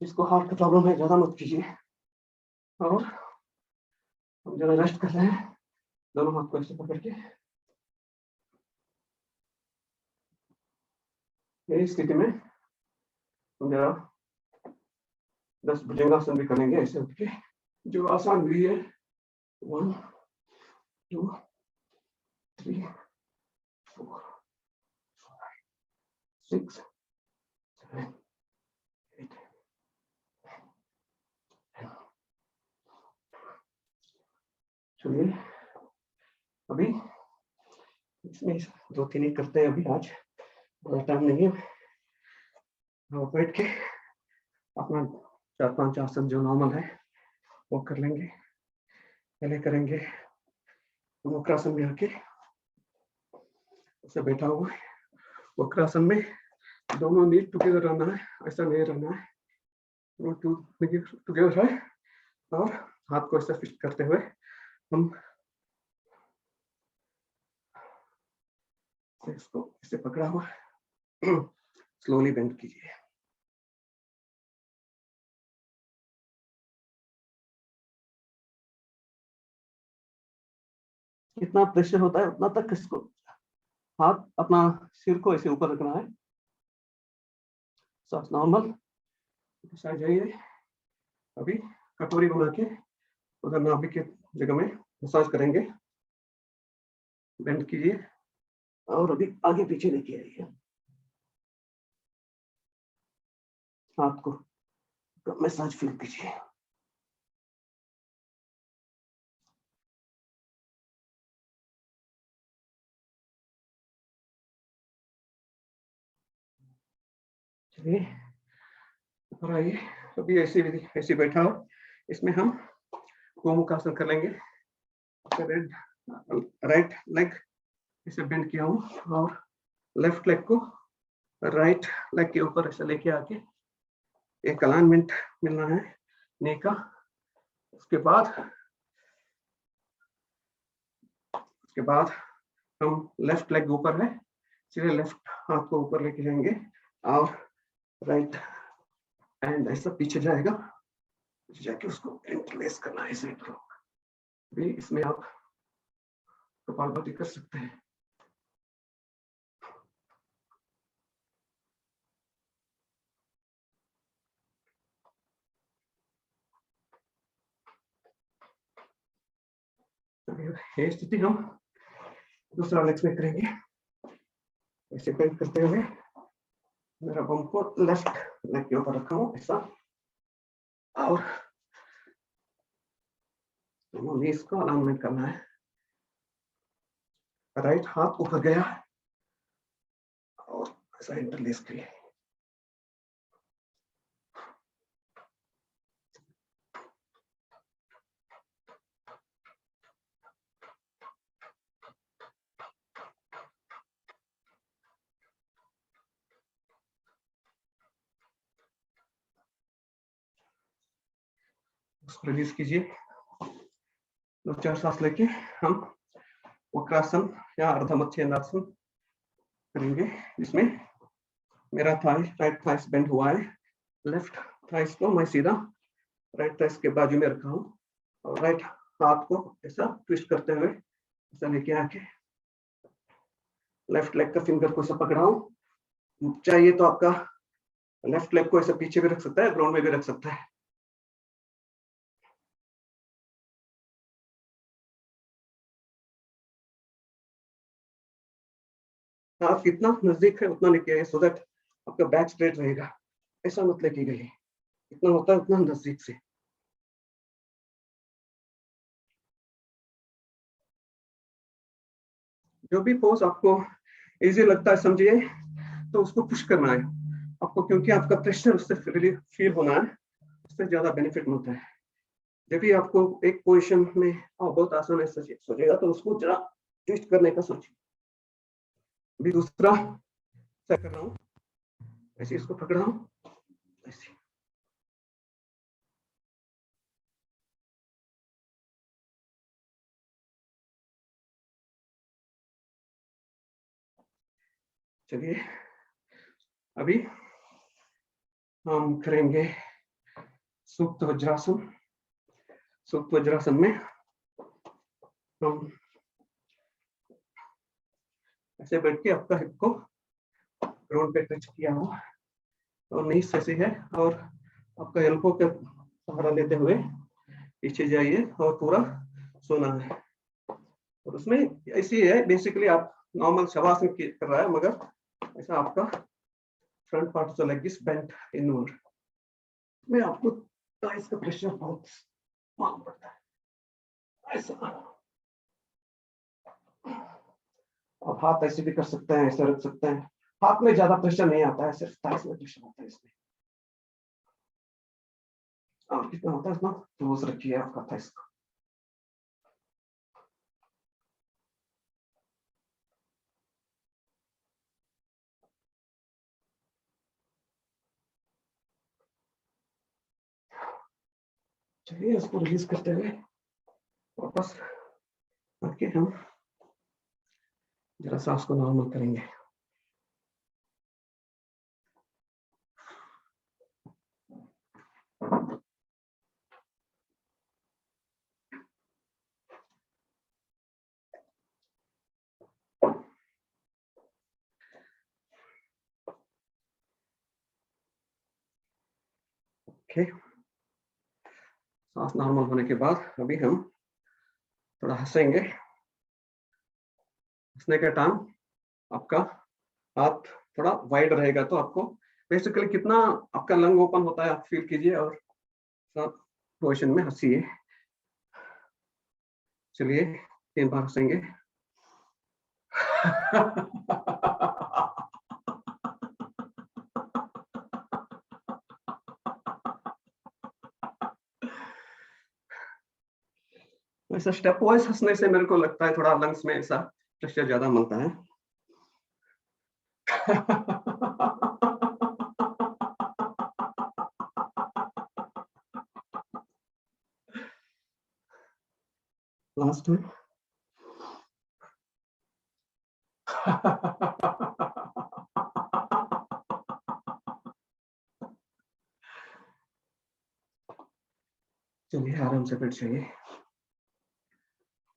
जिसको हार्ट का प्रॉब्लम है ज्यादा मत कीजिए। और हम जरा रेस्ट कर रहे हैं, दोनों हाथ को ऐसे पकड़ के। यही स्थिति में हम जरा 10 भुजंगासन भी करेंगे ऐसे उठ के, जो आसान हुई है। 1 2 3 4 5 6 7 8 चलिए अभी इसमें 2-3 ही करते हैं अभी, आज बड़ा टाइम नहीं है। बैठ के अपना 4-5 आसन जो नॉर्मल है वो कर लेंगे। पहले करेंगे वक्रासन में आके ऐसे बैठा हुआ। वक्रासन में दोनों नी टुगेदर रहना है, ऐसा नहीं रहना है, वो टुगेदर है। और हाथ को ऐसे फिक्स करते हुए हम इसको ऐसे पकड़ा हुआ स्लोली बेंड कीजिए। कितना प्रेशर होता है उतना तक इसको, हाथ अपना सिर को ऐसे ऊपर रखना है, सांस नॉर्मल। जाइए अभी कटोरी बना के उधर नाभि के जगह में मसाज करेंगे। बेंड कीजिए और अभी आगे पीछे लेके आइए, हाथ को मसाज फील कीजिए। चलिए ऊपर आइए। अभी ऐसे बैठा हो, इसमें हम गोमुखासन कर लेंगे। राइट लेग इसे बेंड किया हूँ और लेफ्ट लेग को राइट लेग के ऊपर ऐसे लेके आके एक अलाइनमेंट मिलना है नी का। उसके बाद हम लेफ्ट लेग ऊपर है, सीधे लेफ्ट हाथ को ऊपर लेके जाएंगे और राइट हैंड ऐसा पीछे जाएगा, पीछे जाके उसको इंटरलेस करना है ऐसे। भी इसमें आप कपालभाति कर सकते हैं। ये स्थिति हम दूसरा लेग में करेंगे। ऐसे बेंड करते हुए मेरा बम को लेफ्ट लेग के ऊपर रखा हूँ ऐसा, और दोनों नीज को अलाइनमेंट करना है। राइट हाथ ऊपर गया और ऐसा इंटरलेस करिए। उसको रिलीज कीजिए। 2-4 सांस लेके हम वक्रासन या अर्धमत्स्येंद्रासन करेंगे, जिसमें मेरा राइट थाइस बेंड हुआ है। लेफ्ट थाइस को मैं सीधा राइट थाइस के बाजू में रखा हूँ और राइट हाथ को ऐसा ट्विस्ट करते हुए ऐसा लेके आके लेफ्ट लेग का फिंगर को ऐसा पकड़ा हूँ। चाहिए तो आपका लेफ्ट लेग को ऐसे पीछे भी रख सकता है, ग्राउंड में भी रख सकता है। आप कितना नजदीक है उतना लेके आइए, सो दैट आपका बैक स्ट्रेट रहेगा। ऐसा मत लेके गए, इतना होता है उतना नजदीक से। जो भी पोज आपको इजी लगता है समझिए, तो उसको पुश करना है। आपको, क्योंकि आपका प्रेशर उससे फील होना है, उससे ज्यादा बेनिफिट मिलता है। जब भी आपको एक पोजीशन में बहुत आसान है सोचेगा, तो उसको जरा ट्विस्ट करने का सोचिए। अभी दूसरा ऐसा कर रहा हूँ, ऐसे इसको पकड़ रहा हूँ, ऐसे। चलिए अभी हम करेंगे सुप्त वज्रासन। सुप्त वज्रासन में हम ऐसे बैठ के आपका हिप को ग्राउंड पे टच किया हो और नीज ऐसे है, और आपका एल्बो का सहारा लेते हुए पीछे जाइए और पूरा सोना है। और उसमें ऐसी है, बेसिकली आप नॉर्मल शवासन कर रहा है, मगर ऐसा आपका front part of the leg is bent inward. में आपको थाइस का प्रेशर बहुत मालूम पड़ता है। ऐसा आप हाथ ऐसे भी कर सकते हैं, ऐसे रख सकते हैं। हाथ में ज्यादा प्रेशर नहीं आता है, सिर्फ थाइस में प्रेशर आता है इसमें। और कितना होता है, इतना क्लोज रखिए आपका थाइस को। चलिए उसको रिलीज करते हुए वापस आके हम जरा सांस को नॉर्मल करेंगे। ओके, सांस नॉर्मल होने के बाद अभी हम थोड़ा हंसेंगे। हंसने का टाइम आपका हाथ थोड़ा वाइड रहेगा, तो आपको बेसिकली कितना आपका लंग ओपन होता है आप फील कीजिए, और पोजिशन में हंसिए। चलिए 3 बार हंसेंगे। वैसा स्टेप वाइज हंसने से मेरे को लगता है थोड़ा लंग्स में ऐसा प्रेशर ज्यादा मिलता है। लास्ट में चलिए आराम से बैठ जाइए।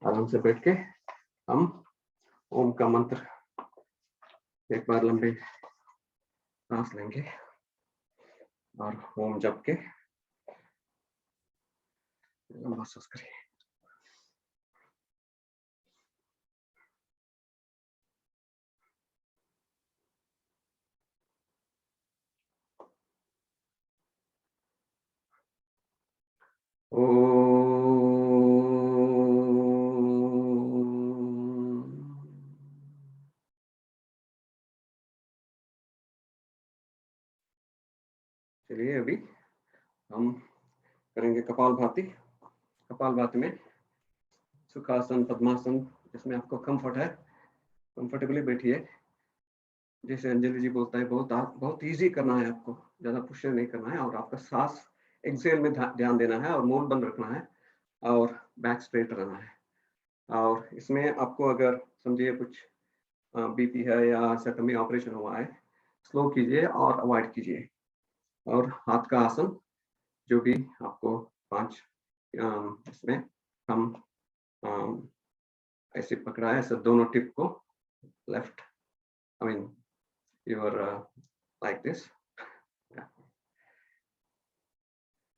आराम से बैठ के हम ओम का मंत्र एक बार लंबे सांस लेंगे और ओम जप के लंबा सांस करिए। चलिए अभी हम करेंगे कपालभाति। कपालभाति में सुखासन, पद्मासन, जिसमें आपको कंफर्ट है, कंफर्टेबली बैठिए। जैसे अंजलि जी बोलता है, बहुत इजी करना है, आपको ज्यादा प्रेशर नहीं करना है, और आपका सांस एक्सेल में ध्यान देना है, और मौन बंद रखना है, और बैक स्ट्रेट रहना है। और इसमें आपको अगर समझिए कुछ बीपी है या ऐसा टमी ऑपरेशन हुआ है, स्लो कीजिए और अवॉइड कीजिए। और हाथ का आसन जो भी आपको 5 इसमें हम ऐसे पकड़ा है, ऐसे दोनों टिप को left, I mean your like this.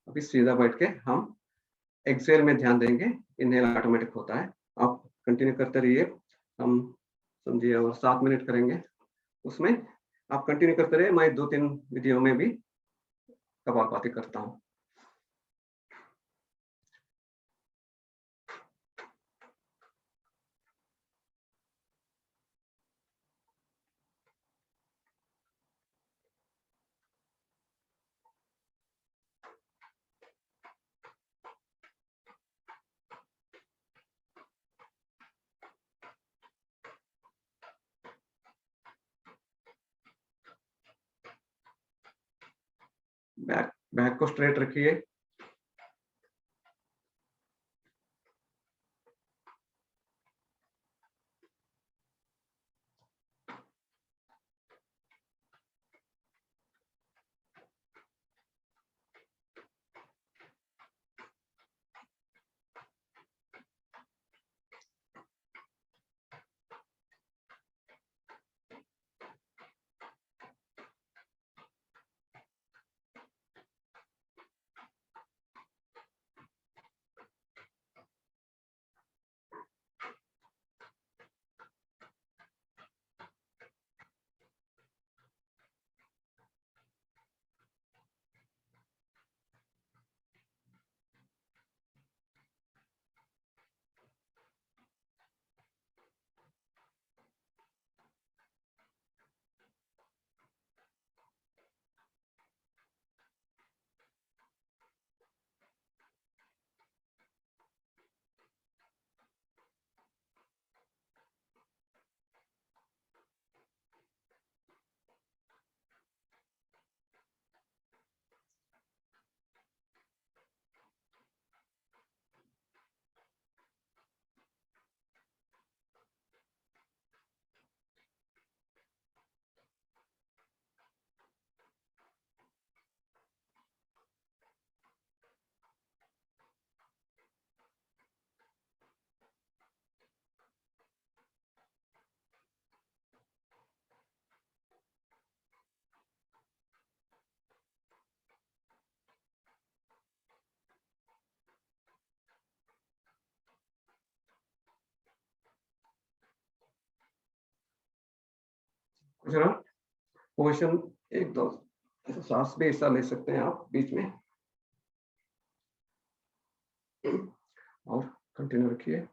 अभी सीधा बैठ के हम एक्सेल में ध्यान देंगे, इनहेल ऑटोमेटिक होता है। आप कंटिन्यू करते रहिए, हम समझिए और 7 मिनट करेंगे। उसमें आप कंटिन्यू करते रहिए, मैं 2-3 वीडियो में भी कपालभाति करता हूँ। बैक बैक को स्ट्रेट रखिए। जरा पोजीशन 1-2 ऐसे सांस भी हिस्सा ले सकते हैं आप बीच में। और कंटिन्यू रखिए।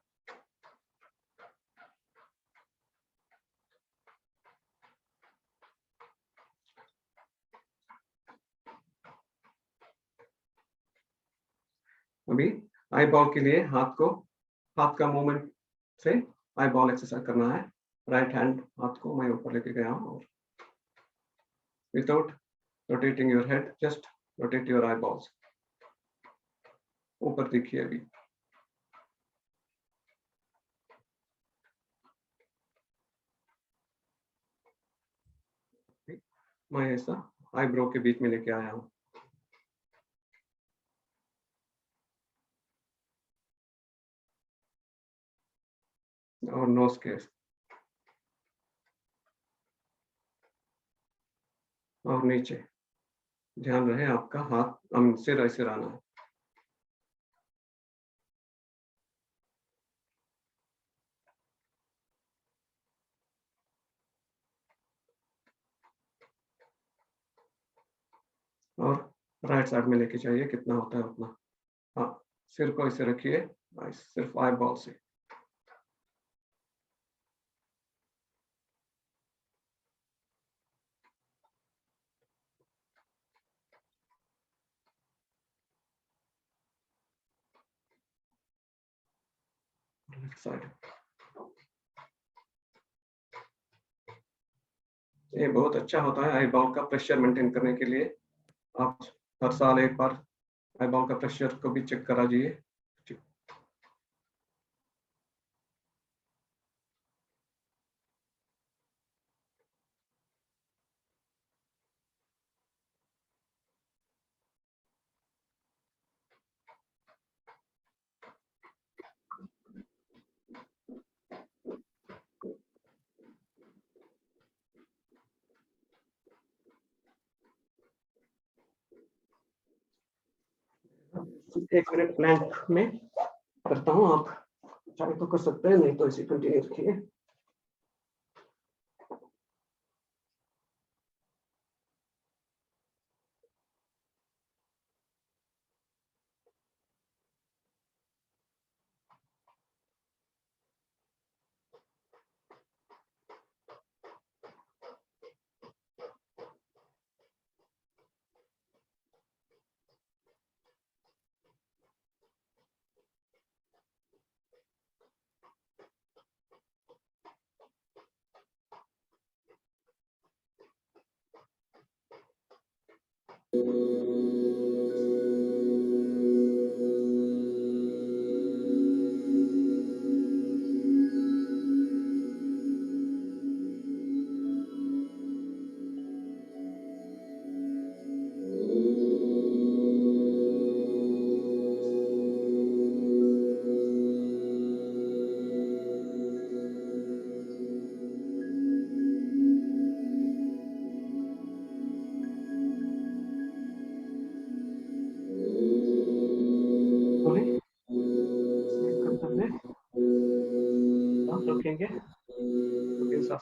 अभी आई बॉल के लिए हाथ का मूवमेंट से आई बॉल एक्सरसाइज करना है। राइट हैंड हाथ को मैं ऊपर लेके गया हूँ और without rotating your head just rotate your I balls. ऊपर देखिए अभी। मैं ऐसा आईब्रो के बीच में लेके आया हूँ। और नोज के और नीचे ध्यान रहे आपका हाथ सिर ऐसे रहना है। और राइट साइड में लेके जाइए कितना होता है उतना। हाँ, सिर को ऐसे रखिए सिर्फ आई बॉल से। Left side. ये बहुत अच्छा होता है आई बॉल का प्रेशर मेंटेन करने के लिए। आप हर साल एक बार आई बॉल का प्रेशर को भी चेक करा दीजिए। एक मिनट प्लैंक में करता हूँ। आप चाहे तो कर सकते हैं, नहीं तो इसे कंटिन्यू रखिए।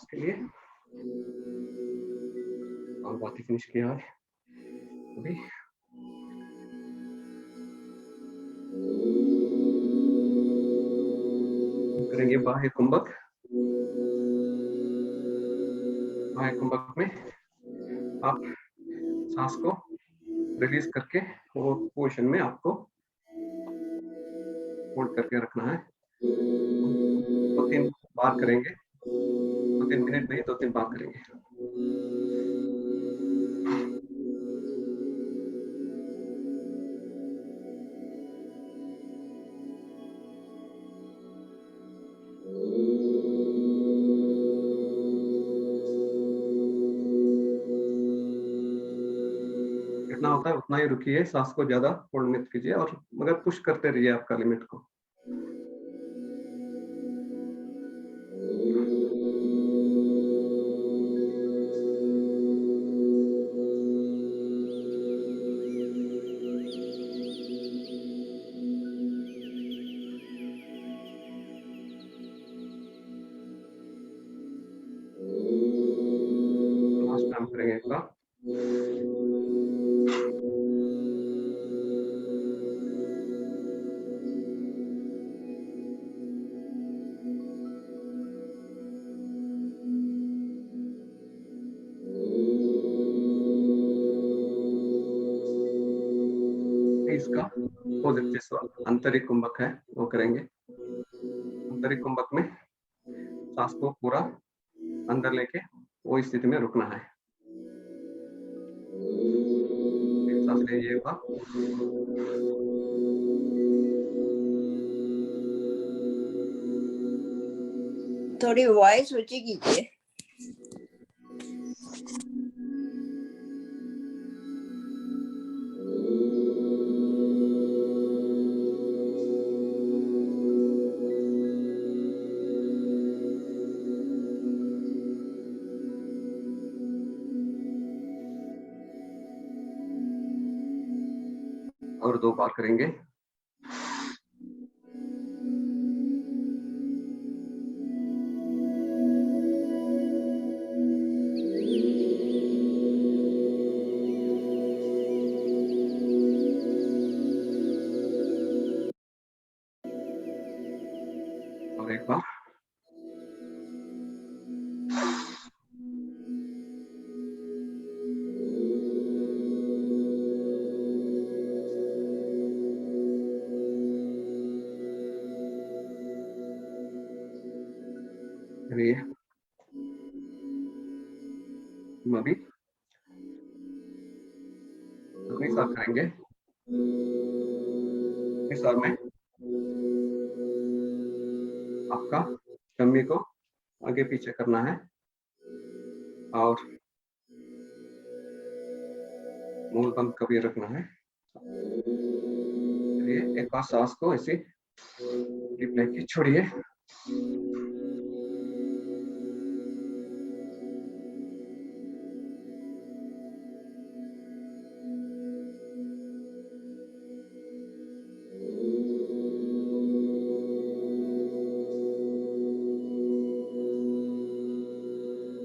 सांस के लिए। और बात ही फिनिश किया है अभी। करेंगे बाह्य कुंभक। बाह्य कुंभक में आप सांस को रिलीज करके वो पोजीशन में आपको होल्ड करके रखना है। 2-3 बार करेंगे, 2-3 मिनट नहीं, 2-3 बार करेंगे। जितना होता है उतना ही रुकिए, सांस को ज्यादा होल्ड मत कीजिए, और मगर पुश करते रहिए आपका लिमिट को। लास्ट टाइम करेंगे एक बार। इसका पॉजिटिव सवाल आंतरिक कुंभक है, वो करेंगे। आंतरिक कुंभक में सांस को पूरा अंदर लेके वो स्थिति में रुकना है। सांस लीजिएगा। थोड़ी वॉइस ऊंची कीजिए। और 2 बार करेंगे। और एक बार। चलिए हम अभी अपनी साथ करेंगे। इस बार में आपका टम्मी को आगे पीछे करना है और मूल बंद कभी रखना है। चलिए एक बार सांस को ऐसे डीप लेके छोड़िए।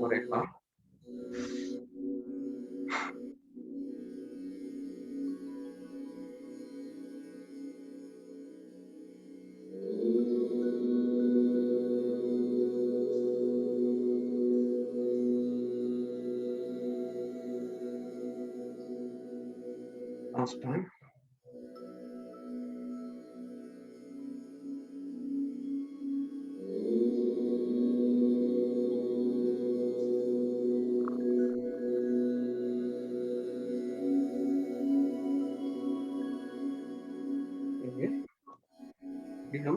और एक बार। Last time. अभी हम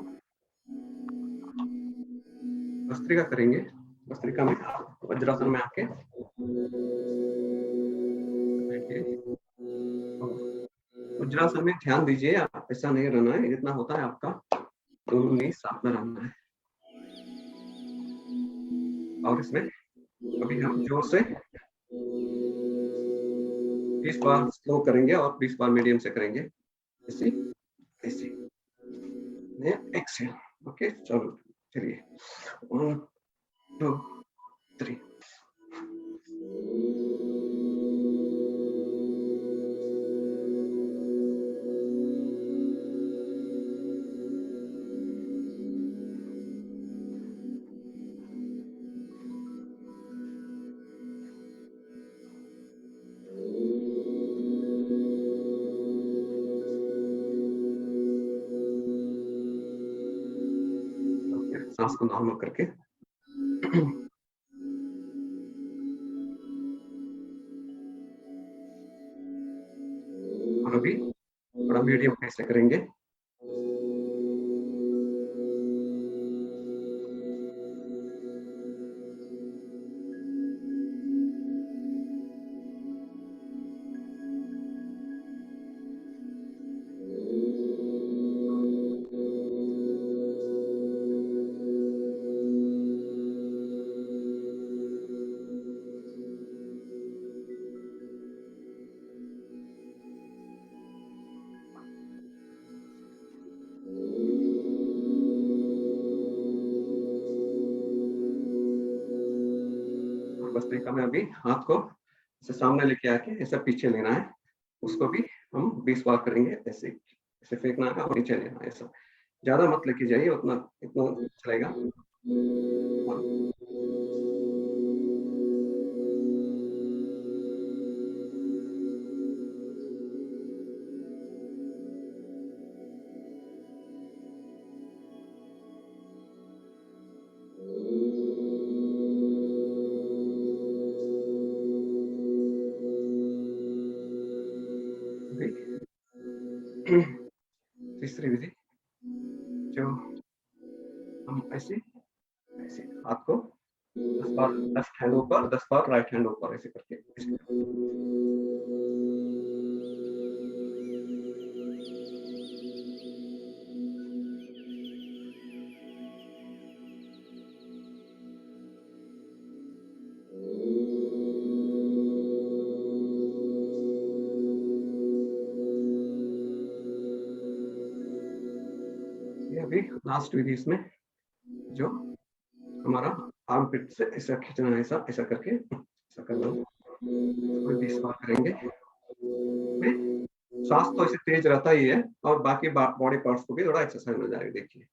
भस्त्रिका करेंगे। भस्त्रिका में वज्रासन में आके वज्रासन में ध्यान दीजिए, आप ऐसा नहीं रहना है, जितना होता है आपका दोनों नी साथ में रहना है। और इसमें अभी हम जोर से 20 बार स्लो करेंगे और 20 बार मीडियम से करेंगे। ऐसे ऐसे एक्सेल। ओके, चलो चलिए 1 2 3. सांस को नॉर्मल करके और अभी थोड़ा मीडियम पेस से करेंगे. बस तरीका में अभी हाथ को ऐसे सामने लेके आके ऐसा पीछे लेना है. उसको भी हम 20 बार करेंगे. ऐसे ऐसे फेंकना है और नीचे लेना है. ऐसा ज्यादा मत लेके जाइए, उतना इतना चलेगा. तीसरी विधि जो हम ऐसे ऐसे हाथ को 10 बार लेफ्ट हैंड ऊपर, 10 बार राइट हैंड ऊपर ऐसे करके अभी लास्ट विधि इसमें जो हमारा आर्म पिट से ऐसा खींचना है. ऐसा ऐसा करके ऐसा करना है. 20 बार करेंगे. सांस तो ऐसे तेज रहता ही है और बाकी बॉडी पार्ट्स को भी थोड़ा एक्सरसाइज मिल जाएगी. देखिए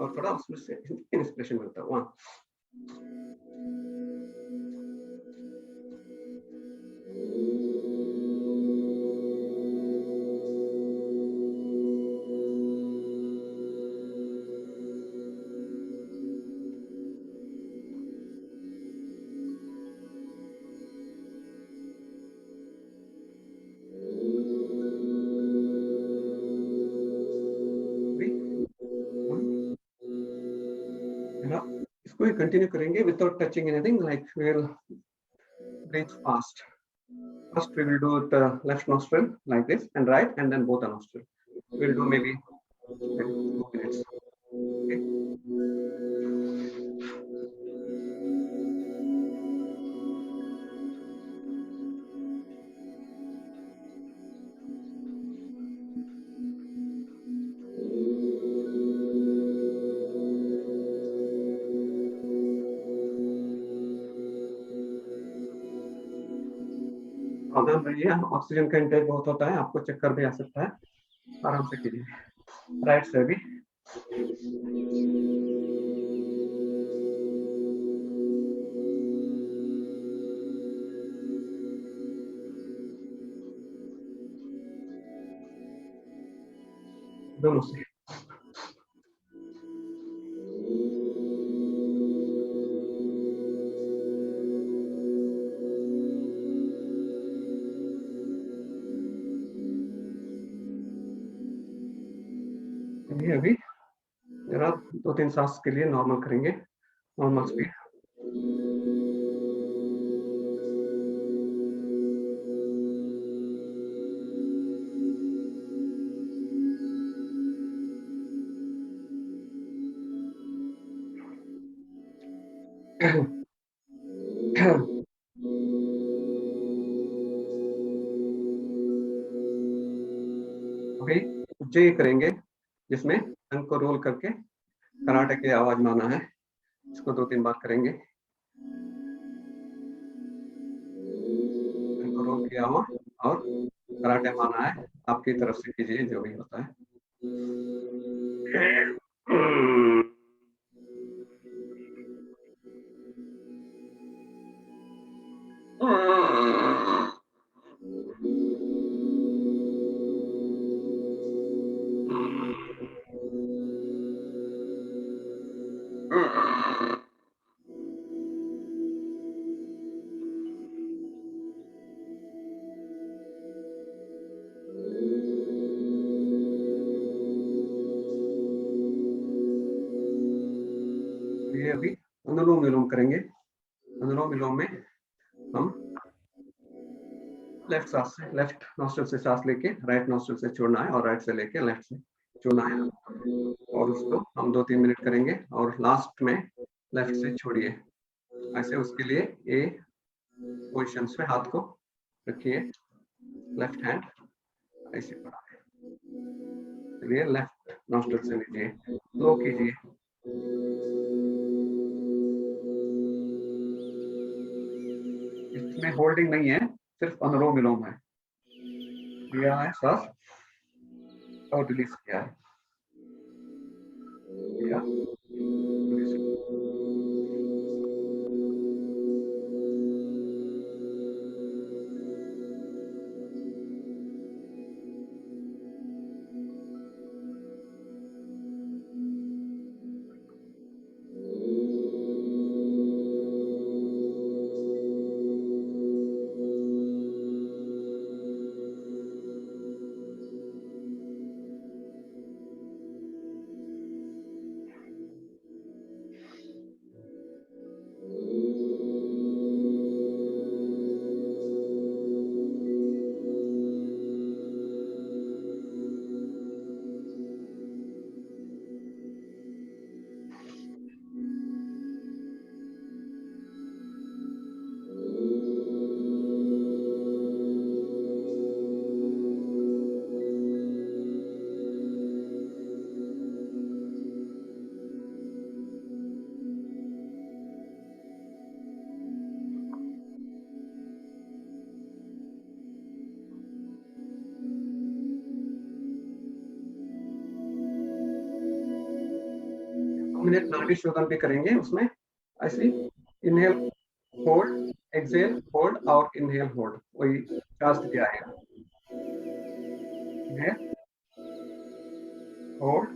और थोड़ा उसमें से इंस्पिरेशन मिलता है. 1 इसको ही कंटिन्यू करेंगे without touching anything. Like we will breathe fast. First we will do the left nostril like this and right, and then both the nostril. We'll do maybe 2 minutes. Okay. सावधान रहिए, oxygen का intake बहुत होता है, आपको चक्कर भी आ सकता है. आराम से कीजिए. राइट से भी दोनों से. अभी जरा 2-3 सांस के लिए नॉर्मल करेंगे. Normal speed. अभी उज्जयी करेंगे जिसमें टंग को रोल करके कराटे की आवाज माना है. इसको 2-3 बार करेंगे. किया हुआ और कराटे माना है, आपकी तरफ से कीजिए जो भी होता है। ये अभी अनुलोम विलोम करेंगे। अनुलोम विलोम में हम लेफ्ट सांस से, लेफ्ट नॉस्ट्रिल से सांस लेके राइट नॉस्ट्रिल से छोड़ना है और राइट से लेके लेफ्ट से छोड़ना है, और उसको हम 2-3 मिनट करेंगे और लास्ट में लेफ्ट से छोड़िए। ऐसे उसके लिए ए पोजिशन पे हाथ को रखिए, लेफ्ट हैंड ऐसे पड़ा है। चलिए लेफ्ट नॉस्ट्रिल से लीजिए, स्लो कीजिए। इसमें होल्डिंग नहीं है, सिर्फ अनुलोम विलोम है। लिया है सांस और रिलीज किया है, लिया रिलीज। मिनट नाड़ी शोधन भी करेंगे उसमें। ऐसे इनहेल होल्ड, एक्सेल होल्ड और इनहेल होल्ड, वही 4 स्थिति आएगा। इनहेल होल्ड,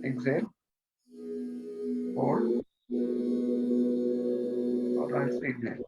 एक्सेल होल्ड और राइट से इनहेल।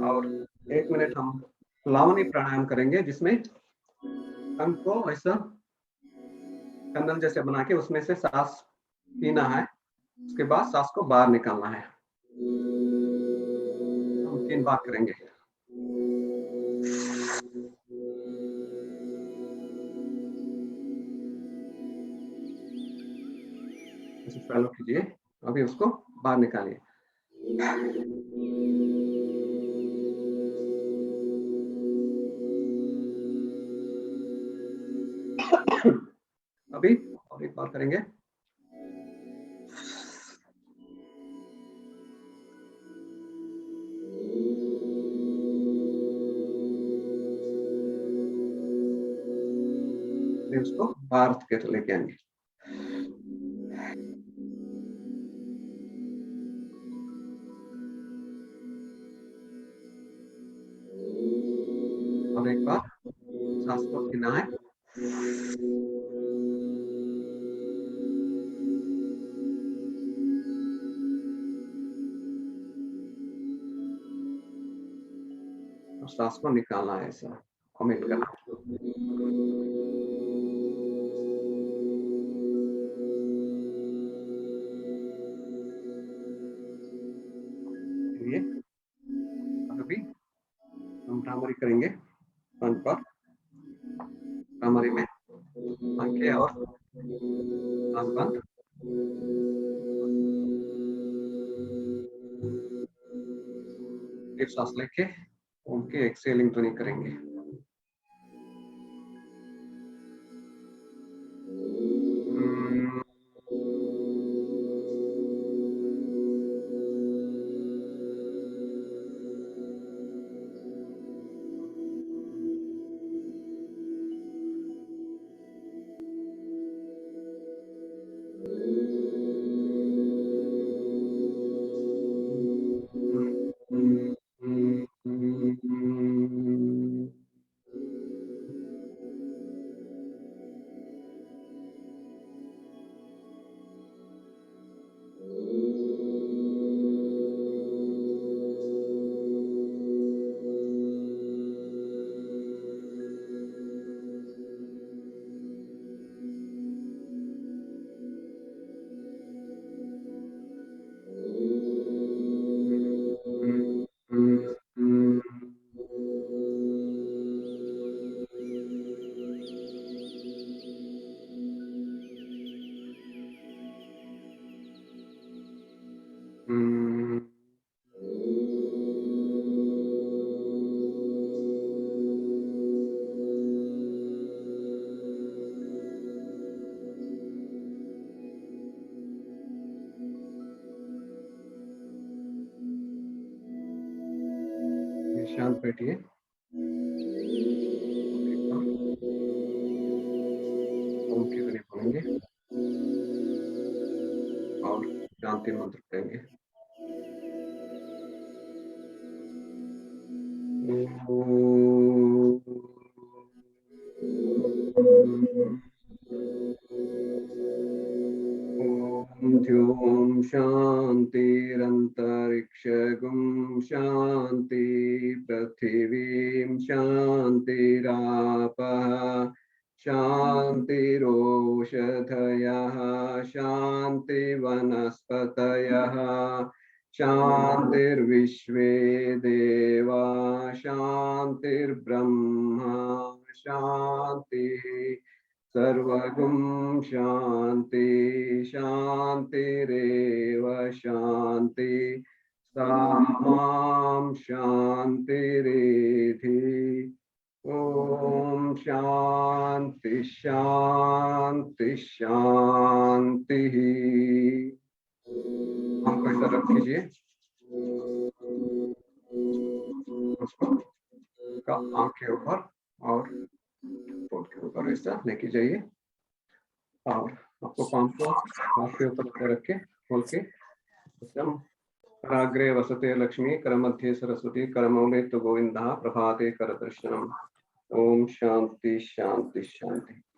और 1 मिनट हम लावनी प्राणायाम करेंगे, जिसमें अंग को ऐसा कन्नल जैसे बना के उसमें से सांस पीना है, उसके बाद सांस को बाहर निकालना है। हम 3 बार करेंगे। ऐसे फॉलो कीजिए, अभी उसको बाहर निकालिए। अभी और एक बार करेंगे। उसको बाहर के लेके आएंगे। और एक बार सांस को गिना है। और सांस को निकालना है, ऐसा कमिट करना। अभी हम भ्रामरी करेंगे फ्रंट पर। भ्रामरी में आंखें और कान बंद। फिर सांस लेके उनके एक्सेलिंग ध्वनि करेंगे। शांत बैठिए। ओम की ध्वनि बोलेंगे और शांति मंत्र करेंगे। ॐ शान्तिरन्तरिक्षगुं शान्ति पृथिवीं शान्तिरापः शान्तिरोषधयः शान्तिवनस्पतयः शान्तिर्विश्वे देवा शान्तिर्ब्रह्मा शान्तिः सर्वगुं शान्ति शान्तिरेव शान्ति सामां शान्तिरेधि। ओम शांति शांति शांति। हमको ऐसा रख कीजिए, उसको का आँख के ऊपर और फोट के ऊपर ऐसा लेके जाइए और आपको पाँव को आँख के ऊपर रख के खोल के एकदम कराग्रे वसते लक्ष्मी करमध्ये सरस्वती करमौले तो गोविंदा प्रभाते करदर्शनम। ओम शांति शांति शांति।